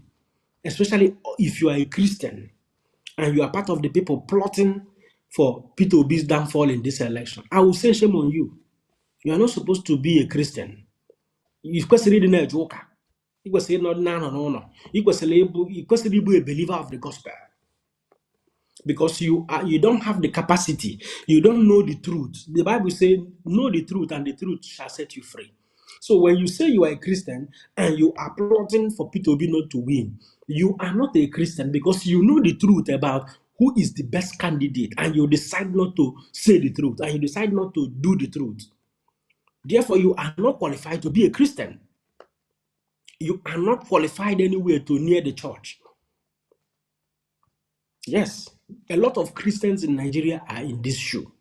Especially if you are a Christian and you are part of the people plotting for Peter Obi's downfall in this election. I will say shame on you. You are not supposed to be a Christian. You kwesịrị ịdị na-eje ụka. You kwesịrị ịnọ n'anọ n'ụlọ. You kwesịrị ịbụ a believer of the gospel. Because you don't have the capacity. You don't know the truth. The Bible says, know the truth and the truth shall set you free. So when you say you are a Christian and you are plotting for Peter Obi not to win, you are not a Christian because you know the truth about who is the best candidate and you decide not to say the truth and you decide not to do the truth. Therefore, you are not qualified to be a Christian. You are not qualified anywhere to near the church. Yes, a lot of Christians in Nigeria are in this shoe.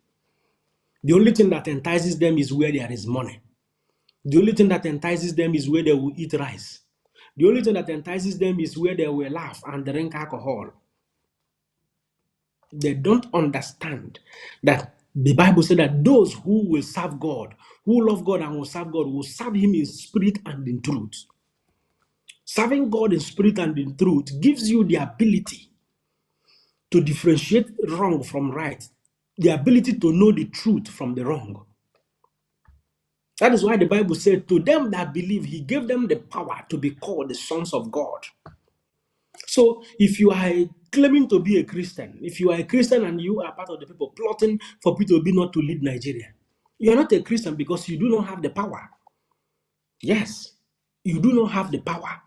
The only thing that entices them is where there is money. The only thing that entices them is where they will eat rice. The only thing that entices them is where they will laugh and drink alcohol. They don't understand that the Bible said that those who will serve God, who love God and will serve Him in spirit and in truth. Serving God in spirit and in truth gives you the ability to differentiate wrong from right, the ability to know the truth from the wrong. That is why the Bible said, to them that believe, He gave them the power to be called the sons of God. So if you are claiming to be a Christian, if you are a Christian and you are part of the people plotting for Peter Obi not to lead Nigeria, you are not a Christian because you do not have the power. Yes, you do not have the power.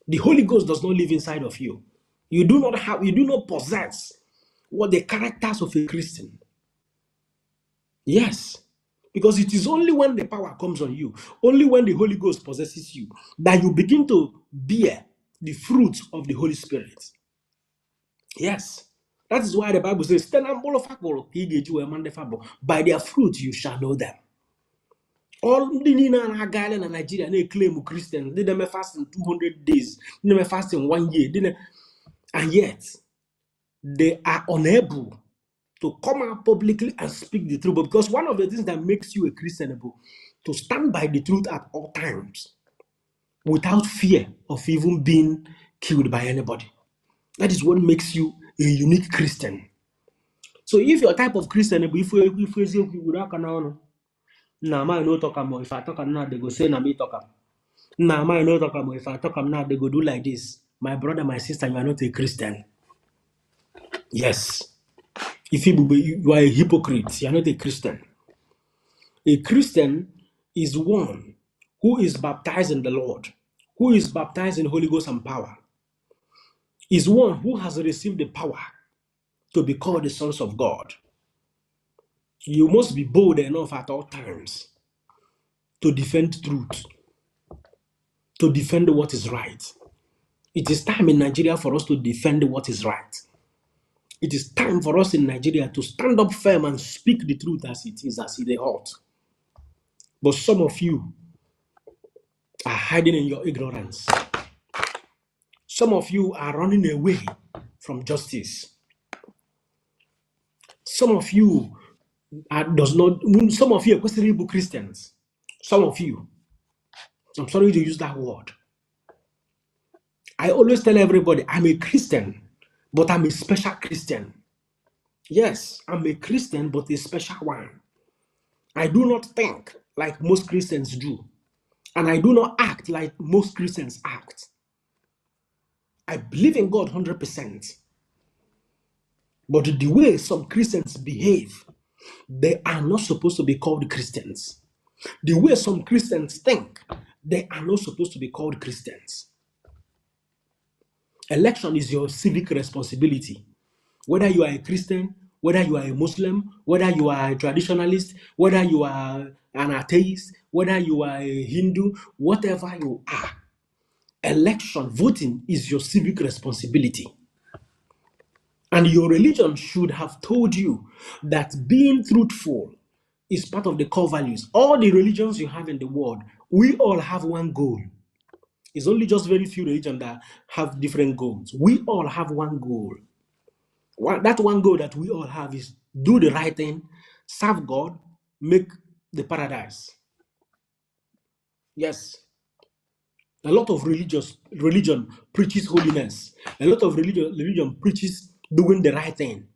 The Holy Ghost does not live inside of you. You do not possess what the characters of a Christian. Yes. Because it is only when the power comes on you, only when the Holy Ghost possesses you, that you begin to bear the fruits of the Holy Spirit. Yes. That is why the Bible says, by their fruit you shall know them. All the Nina and Ghana and Nigeria, they claim Christians, they never fast in 200 days, they never fast in 1 year, and yet they are unable to come out publicly and speak the truth. Because one of the things that makes you a Christian, to stand by the truth at all times without fear of even being killed by anybody. That is what makes you a unique Christian. So if you're a type of Christian, if you nah, man, no talk am. If I talk am now, they go say na me talk am. Nah, man, no talk am. If I talk am now, they go do like this. My brother, my sister, you are not a Christian. Yes. If you are a hypocrite, you are not a Christian. A Christian is one who is baptized in the Lord, who is baptized in Holy Ghost and power, is one who has received the power to be called the sons of God. You must be bold enough at all times to defend truth, to defend what is right. It is time in Nigeria for us to defend what is right. It is time for us in Nigeria to stand up firm and speak the truth as it is, as it ought. But some of you are hiding in your ignorance. Some of you are running away from justice. Some of you are questionable Christians. Some of you, I'm sorry to use that word. I always tell everybody I'm a Christian, but I'm a special Christian. Yes, I'm a Christian, but a special one. I do not think like most Christians do, and I do not act like most Christians act. I believe in God 100%, but the way some Christians behave, they are not supposed to be called Christians. The way some Christians think, they are not supposed to be called Christians. Election is your civic responsibility. Whether you are a Christian, whether you are a Muslim, whether you are a traditionalist, whether you are an atheist, whether you are a Hindu, whatever you are, election, voting is your civic responsibility. And your religion should have told you that being truthful is part of the core values. All the religions you have in the world, we all have one goal. It's only just very few religions that have different goals. We all have one goal. That one goal that we all have is do the right thing, serve God, make the paradise. Yes. A lot of religion preaches holiness. A lot of religion preaches doing the right thing.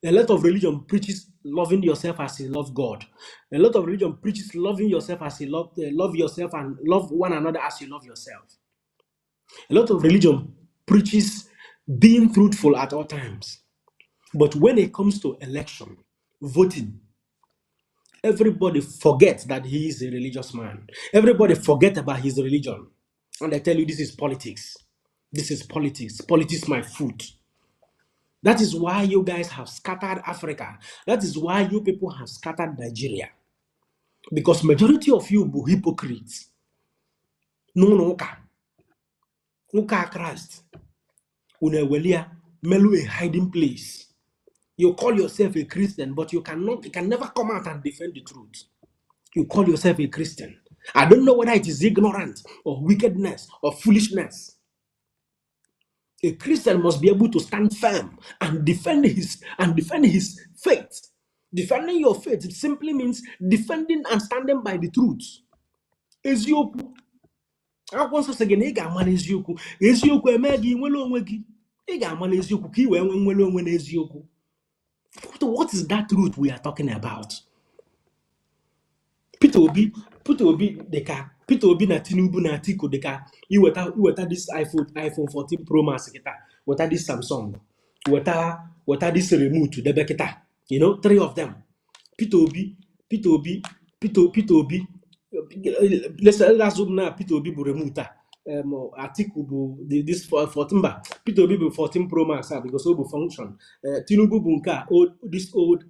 A lot of religion preaches loving yourself as you love God. A lot of religion preaches loving yourself as you love yourself and love one another as you love yourself. A lot of religion preaches being truthful at all times. But when it comes to election, voting, everybody forgets that he is a religious man. Everybody forget about his religion. And I tell you, this is politics. This is politics. Politics, my food. That is why you guys have scattered Africa. That is why you people have scattered Nigeria. Because majority of you are hypocrites. No. Uka Christ. Unewelia melu a hiding place. You call yourself a Christian, but you can never come out and defend the truth. You call yourself a Christian. I don't know whether it is ignorance or wickedness or foolishness. A Christian must be able to stand firm and defend his faith. Defending your faith, it simply means defending and standing by the truth. Eziokwu. Akwụkwọ nsọ sị gị na ị ga-ama n'eziokwu. Eziokwu eme gị nwere onwe gị. Ị ga-ama n'eziokwu ka ị wee nwere onwe n'eziokwu. What is that truth we are talking about? Peter Obi na Tinubu na Atiku deka iweta this iPhone 14 Pro Max kita. without this Samsung, without this remote, the Bekita. 3 of them. Peter Obi, Peter Obi, Peter Obi. Let's zoom now. Peter Obi bu remote. Atiku bu this 14 ba. Peter Obi bu 14 Pro Max because it will function. Tinubu bu nka old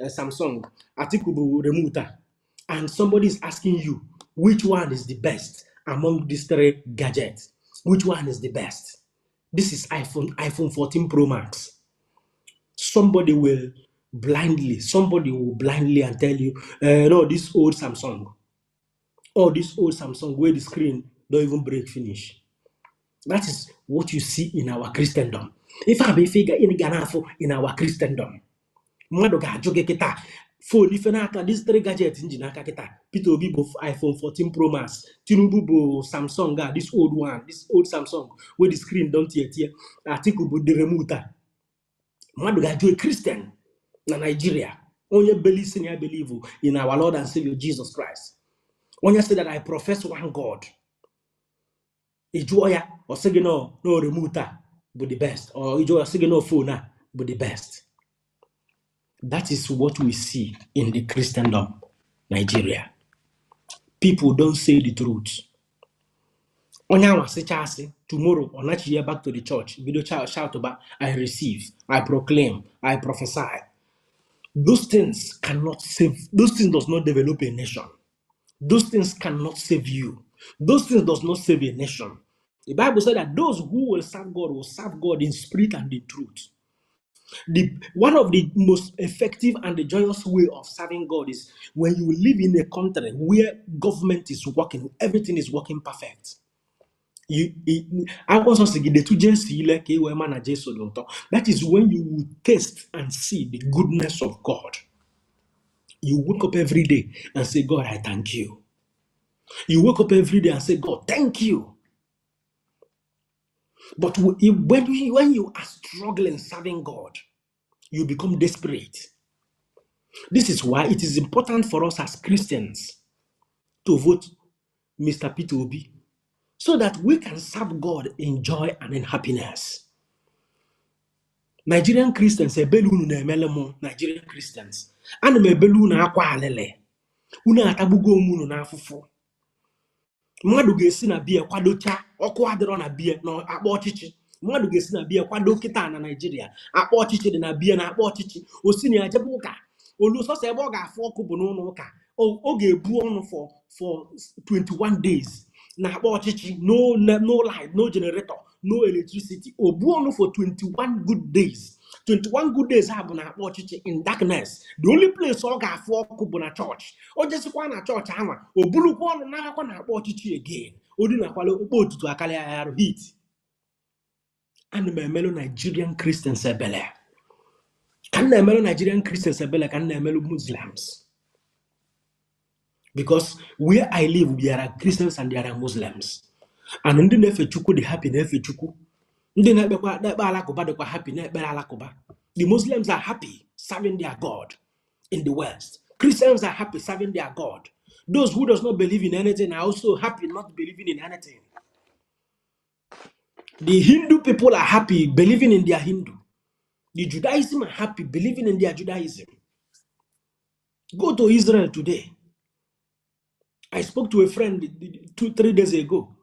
Samsung. Atiku bu remote. And somebody is asking you which one is the best among these 3 gadgets. Which one is the best? This is iPhone 14 Pro Max. Somebody will blindly and tell you, no, this old Samsung. Or this old Samsung where the screen don't even break finish. That is what you see in our Christendom. If I be figure in Ghana in our Christendom. Mwado ga joge kita. Phone if na these 3 gadgets in Jinaka kita. Peter Obi iPhone 14 Pro Max. Tinubu bo Samsung this old Samsung where the screen don't tear. Atiku bo the remote. Mwado ga joge Christian na Nigeria. Only believe in our Lord and Savior Jesus Christ. When you say that I profess one God, Ijoya or say no remote but the best, or Ijoya say no phone but the best. That is what we see in the Christendom, Nigeria. People don't say the truth. Tomorrow, or next year back to the church, video shout about I receive, I proclaim, I prophesy. Those things cannot save. Those things does not develop a nation. Those things cannot save you. Those things does not save a nation. The Bible said that those who will serve God in spirit and in truth. One of the most effective and the joyous way of serving God is when you live in a country where government is working, everything is working perfect. That is when you will taste and see the goodness of God. You wake up every day and say, God, I thank you. You wake up every day and say, God, thank you. But when you are struggling serving God, you become desperate. This is why it is important for us as Christians to vote Mr. Peter Obi so that we can serve God in joy and in happiness. Nigerian Christians, Nigerian Christians, and mmadụ ga-esi na bia kwadocha ọkụ adịrọ na bia na akpa ọchịchị. Mmadụ ga-esi na bia kwado kịta na Nigeria akpa ọchịchị dị na bia na akpa ọchịchị. O si na ya jebe ụka olu sọsọ ebe ọ ga-afụ ọkụ bụ n'ụlọ ụka. Ọ ga-ebu ọnụ for 21 days na akpa ọchịchị, no light, no generator, no electricity. O bu ọnụ for 21 good days. 21 good days ha bụ na akpa ọchịchị in darkness. The only place ọ ga-afụ ọkụ bụ na church. O jesikwa na church anwa o bulukwa ọnụ n'akwa na akpa ọchịchị again. O di nakwala okpo otutu akali arụ heat. Ana m emelu Nigerian Christians ebele. Can na emelu Nigerian Christians ebele can na emelu Muslims. Because where I live there are Christians and there are Muslims. And ndị na-efe Chukwu dị happy na-efe Chukwu. Ndị na-ekpe alakụba dịkwa happy na-ekpere alakụba. The Muslims are happy serving their God in the West. Christians are happy serving their God. Those who does not believe in anything are also happy not believing in anything. The Hindu people are happy believing in their Hindu. The Judaism are happy believing in their Judaism. Go to Israel today. I spoke to a friend 2-3 days ago.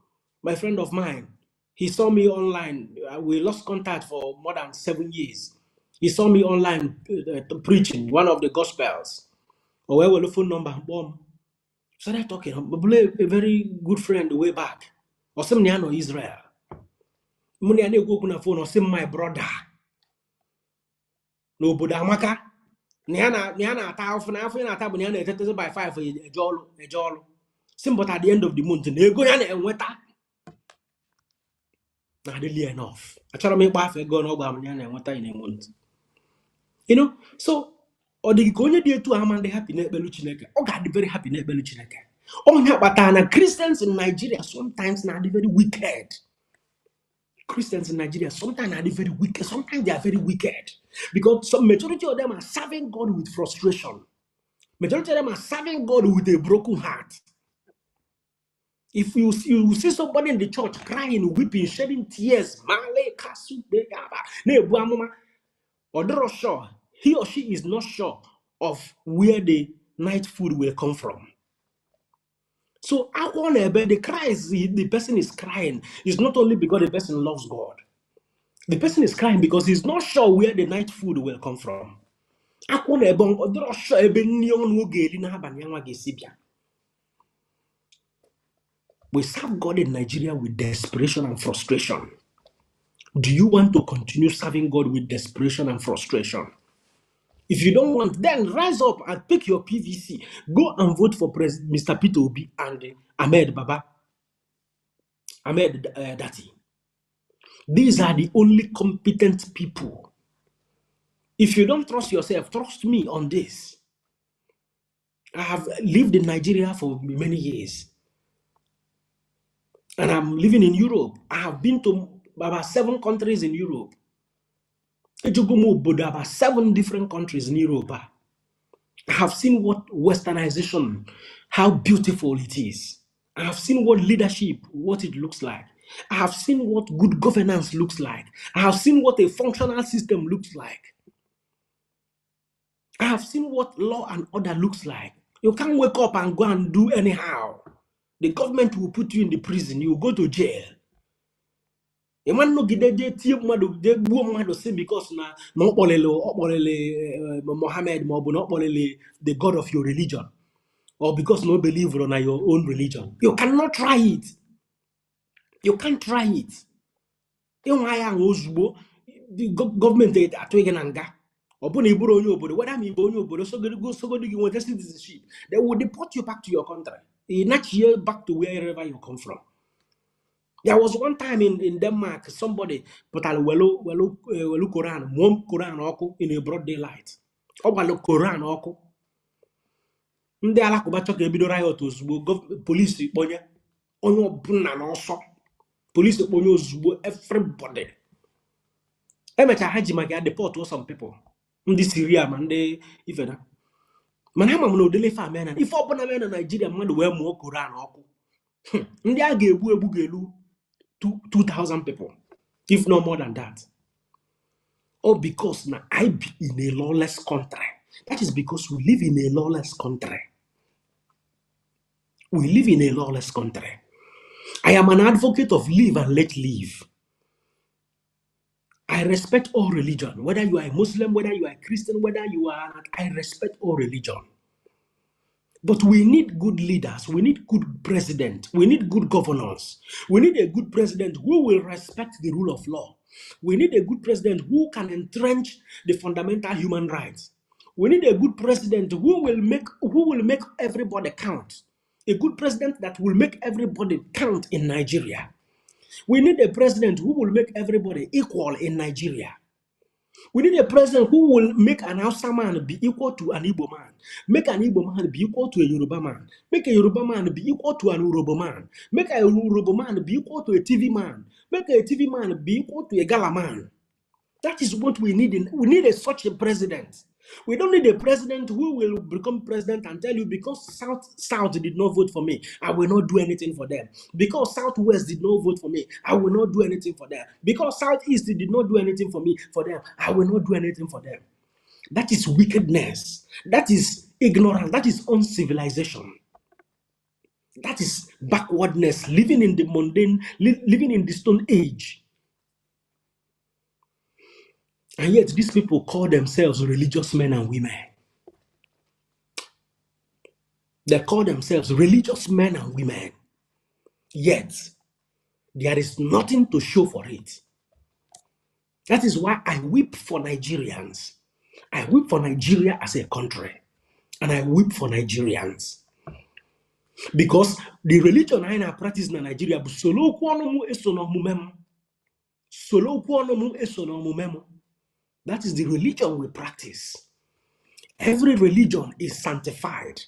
My friend of mine. He saw me online. We lost contact for more than 7 years. He saw me online preaching one of the gospels. Or where was the phone number? Boom. Started talking. A very good friend way back. Or some Niano Israel. Money I go on a phone or some my brother. No Budamaka. Niana Tao na Tabuniana by 5 for a jolo. Simple at the end of the month. They go and weta. Hardly enough. I try to make bath a gun over and water in a month. So or the Gonya dear to Amanda happy net Beluchineke. Oh, God, the very happy net Beluchineke. Oh, but Christians in Nigeria sometimes not very wicked. Christians in Nigeria sometimes are very wicked. Sometimes they are very wicked. Because some majority of them are serving God with frustration. Majority of them are serving God with a broken heart. If you see somebody in the church crying, weeping, shedding tears, male kasu de gaba, ne buamuma, or sure, he or she is not sure of where the night food will come from. So I want the cry is the person is crying is not only because the person loves God. The person is crying because he's not sure where the night food will come from. I want a sure we serve God in Nigeria with desperation and frustration. Do you want to continue serving God with desperation and frustration? If you don't want, then rise up and pick your PVC. Go and vote for Mr. Peter Obi and Ahmed Dati. These are the only competent people. If you don't trust yourself, trust me on this. I have lived in Nigeria for many years. And I'm living in Europe. I have been to about 7 countries in Europe. About 7 different countries in Europe. I have seen what westernization, how beautiful it is. I have seen what leadership, what it looks like. I have seen what good governance looks like. I have seen what a functional system looks like. I have seen what law and order looks like. You can't wake up and go and do anyhow. The government will put you in the prison. You will go to jail. A man no gide de tie mado de buo mado say because na Mohammed mo bu no the God of your religion, or because no believe on your own religion. You cannot try it. You can't try it. You ozugbo the government atwege na nga. Obu na iburu onye obodo, whether me onye obodo so go you want citizenship, they will deport you back to your country. You not here back to wherever you come from. There was one time in Denmark, somebody put a welu Quran, mom Quran oko in a broad daylight. Obalo Quran oko. Ndị alakụba chọka ebido riot ozugbo police kponye onye ọbụla n'ọsọ police kponye ozugbo everybody. Emecha ha ji maka deport some people. Ndị Syria ma ndị ifena. Mana ama m na odele fa amena. Ife ọbụla mere na Nigeria mmadụ wee mụọ Quran ọkụ. Ndị a ga-egbu ga-elu 2,000 people, if no more than that. Or because now I be in a lawless country. That is because we live in a lawless country. We live in a lawless country. I am an advocate of live and let live. I respect all religion, whether you are a Muslim, whether you are a Christian, whether you are, I respect all religion. But we need good leaders. We need good president. We need good governors. We need a good president who will respect the rule of law. We need a good president who can entrench the fundamental human rights. We need a good president who will make everybody count. A good president that will make everybody count in Nigeria. We need a president who will make everybody equal in Nigeria. We need a president who will make an Hausa man be equal to an Igbo man. Make an Igbo man be equal to a Yoruba man. Make a Yoruba man be equal to an Urobo man. Make a Urobo man be equal to a TV man. Make a TV man be equal to a Gala man. That is what we need. We need such a president. We don't need a president who will become president and tell you because South did not vote for me, I will not do anything for them. Because Southwest did not vote for me, I will not do anything for them. Because Southeast did not do anything for them, I will not do anything for them. That is wickedness. That is ignorance. That is uncivilization. That is backwardness, living in the mundane, living in the Stone Age. And yet these people call themselves religious men and women. They call themselves religious men and women. Yet, there is nothing to show for it. That is why I weep for Nigerians. I weep for Nigeria as a country. And I weep for Nigerians. Because the religion I practice in Nigeria, that is the religion we practice. Every religion is sanctified.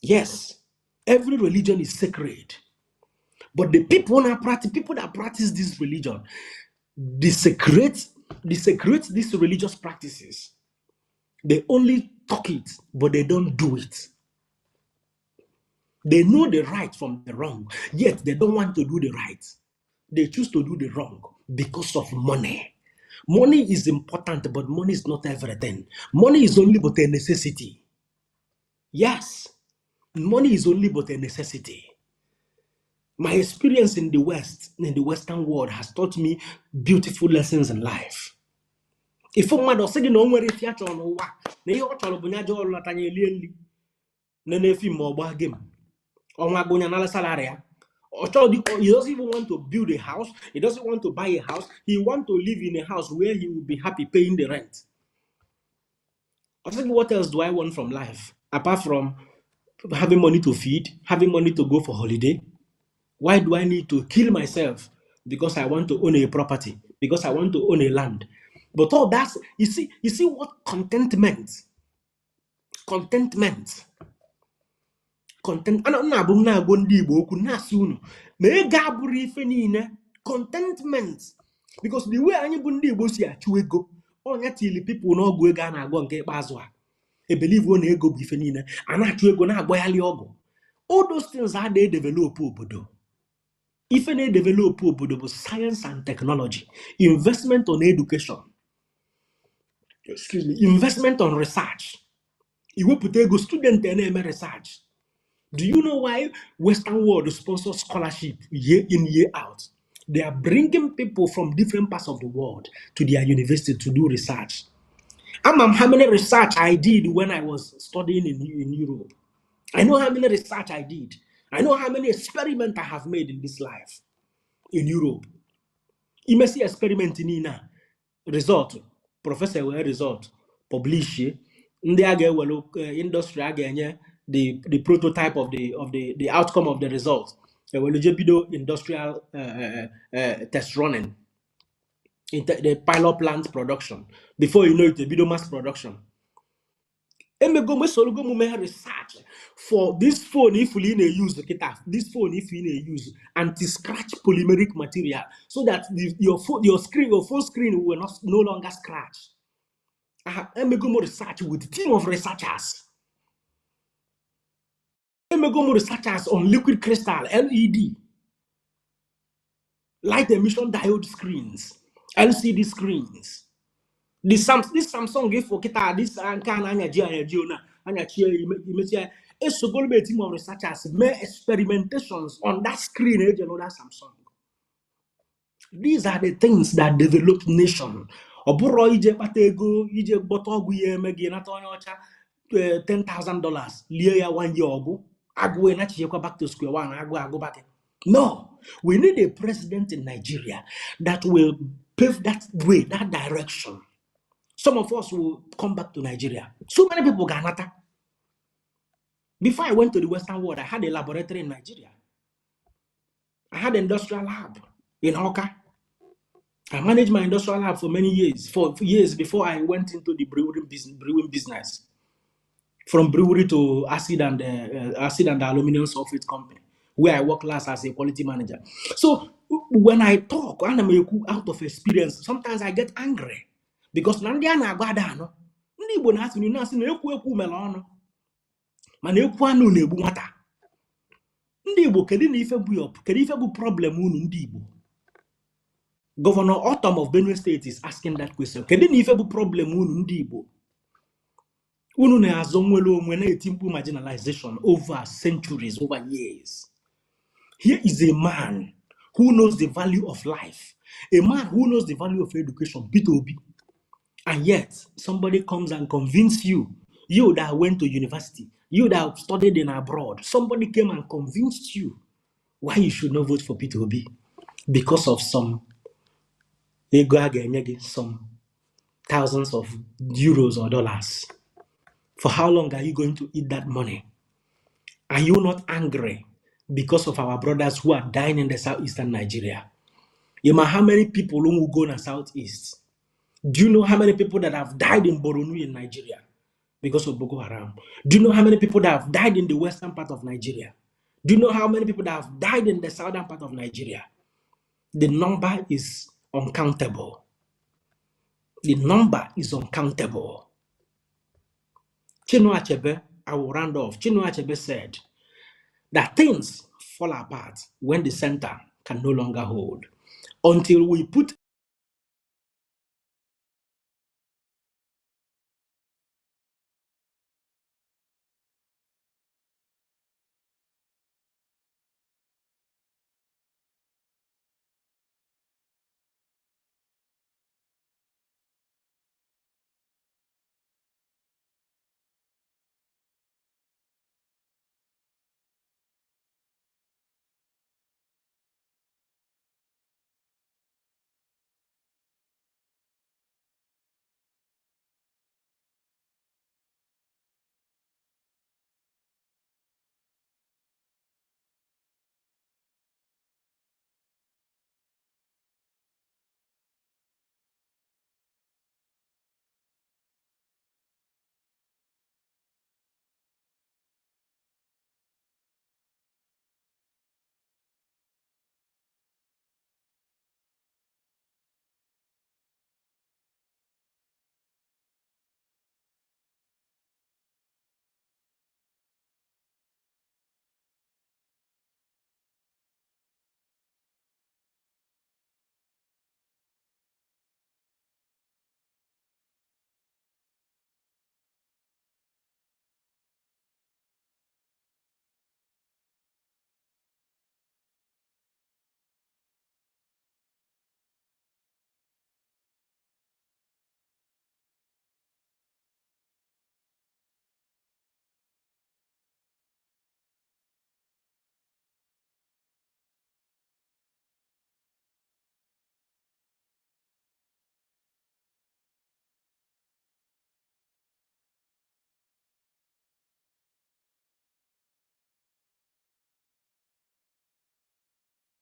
Yes, every religion is sacred. But the people that practice this religion, desecrate these religious practices. They only talk it, but they don't do it. They know the right from the wrong, yet they don't want to do the right. They choose to do the wrong because of money. Money is important, but money is not everything. Money is only but a necessity. Yes, money is only but a necessity. My experience in the West, in the Western world, has taught me beautiful lessons in life. If a man does no nwere ifi achọ n'ụwa na ihe ọ chọrọ bụ nya jọọ ọrụ natanya elie nri na na-efi ma ọ gbaa game ọnwa agụnya n'ala salary ya. He doesn't even want to build a house. He doesn't want to buy a house. He wants to live in a house where he will be happy paying the rent. I think, what else do I want from life apart from having money to feed, having money to go for holiday? Why do I need to kill myself because I want to own a property, because I want to own a land? But all that's, you see what contentment. Ana na-abụ na-agụ ndị Igbo okwu na-asị unu na ego abụrụ ife niile. Contentment, because the way anyị bụ ndị Igbo si achụ ego onya tili people n'ọgwụ ego a na-agwọ nke ikpeazụ a ebelieve na ego bụ ife niile a na-achụ ego na-agbaghalị ọgwụ. All those things are they develop obodo. Ife na-develop obodo bụ science and technology, investment on education, investment on research. Iwepụta ego student na-eme research. Do you know why Western world sponsors scholarship year in, year out? They are bringing people from different parts of the world to their university to do research. I know how many research I did when I was studying in Europe. I know how many research I did. I know how many experiments I have made in this life in Europe. You may see experiment in result, professor will result, publish, industry the prototype of the outcome of the result. When you industrial test running, the pilot plant production. Before you know it, the mass production. Research for this phone if you use this phone if you use anti-scratch polymeric material so that your phone screen will no longer scratch. I have research with a team of researchers. Researchers on liquid crystal, LED, light emission diode screens, LCD screens. This Samsung gave for kita this anya Giona anya chia it's so going to be a team of researchers make experimentations on that screen that Samsung. These are the things that develop nation. Oburo ije patego ije botogu ye megi na tonyocha $10,000 lie ya 1 year ogu agwe na chiyekwa back to square one agwe back. No, we need a president in Nigeria that will pave that way, that direction. Some of us will come back to Nigeria. So many people got nata. Before I went to the Western world, I had a laboratory in Nigeria. I had an industrial lab in Hoka. I managed my industrial lab for many years, for years before I went into the brewing business. From brewery to acid and aluminum sulfate company, where I work last as a quality manager. So when I talk, and I'm out of experience, sometimes I get angry. Because Nandia na agwada no. Ndị Igbo na-asị na ekwu mele ọnụ. Mana ekwu anụ na-egbu nwata. Ndị Igbo kedu na ife bụ problem unu ndị Igbo? Governor Otom of Benue State is asking that question. Kedu na ife bụ problem unu ndị Igbo? Unu na-azọ nwere onwe na-eti mkpu marginalization over centuries, over years. Here is a man who knows the value of life. A man who knows the value of education, Peter Obi. And yet, somebody comes and convinces you that went to university, you that studied in abroad, somebody came and convinced you why you should not vote for Peter Obi because of some thousands of euros or dollars. For how long are you going to eat that money? Are you not angry because of our brothers who are dying in the southeastern Nigeria? You know how many people who go to southeast? Do you know how many people that have died in Borno in Nigeria because of Boko Haram? Do you know how many people that have died in the western part of Nigeria? Do you know how many people that have died in the southern part of Nigeria? The number is uncountable. The number is uncountable. Chinua Achebe, I will round off. Chinua Achebe said, that things fall apart when the center can no longer hold. Until we put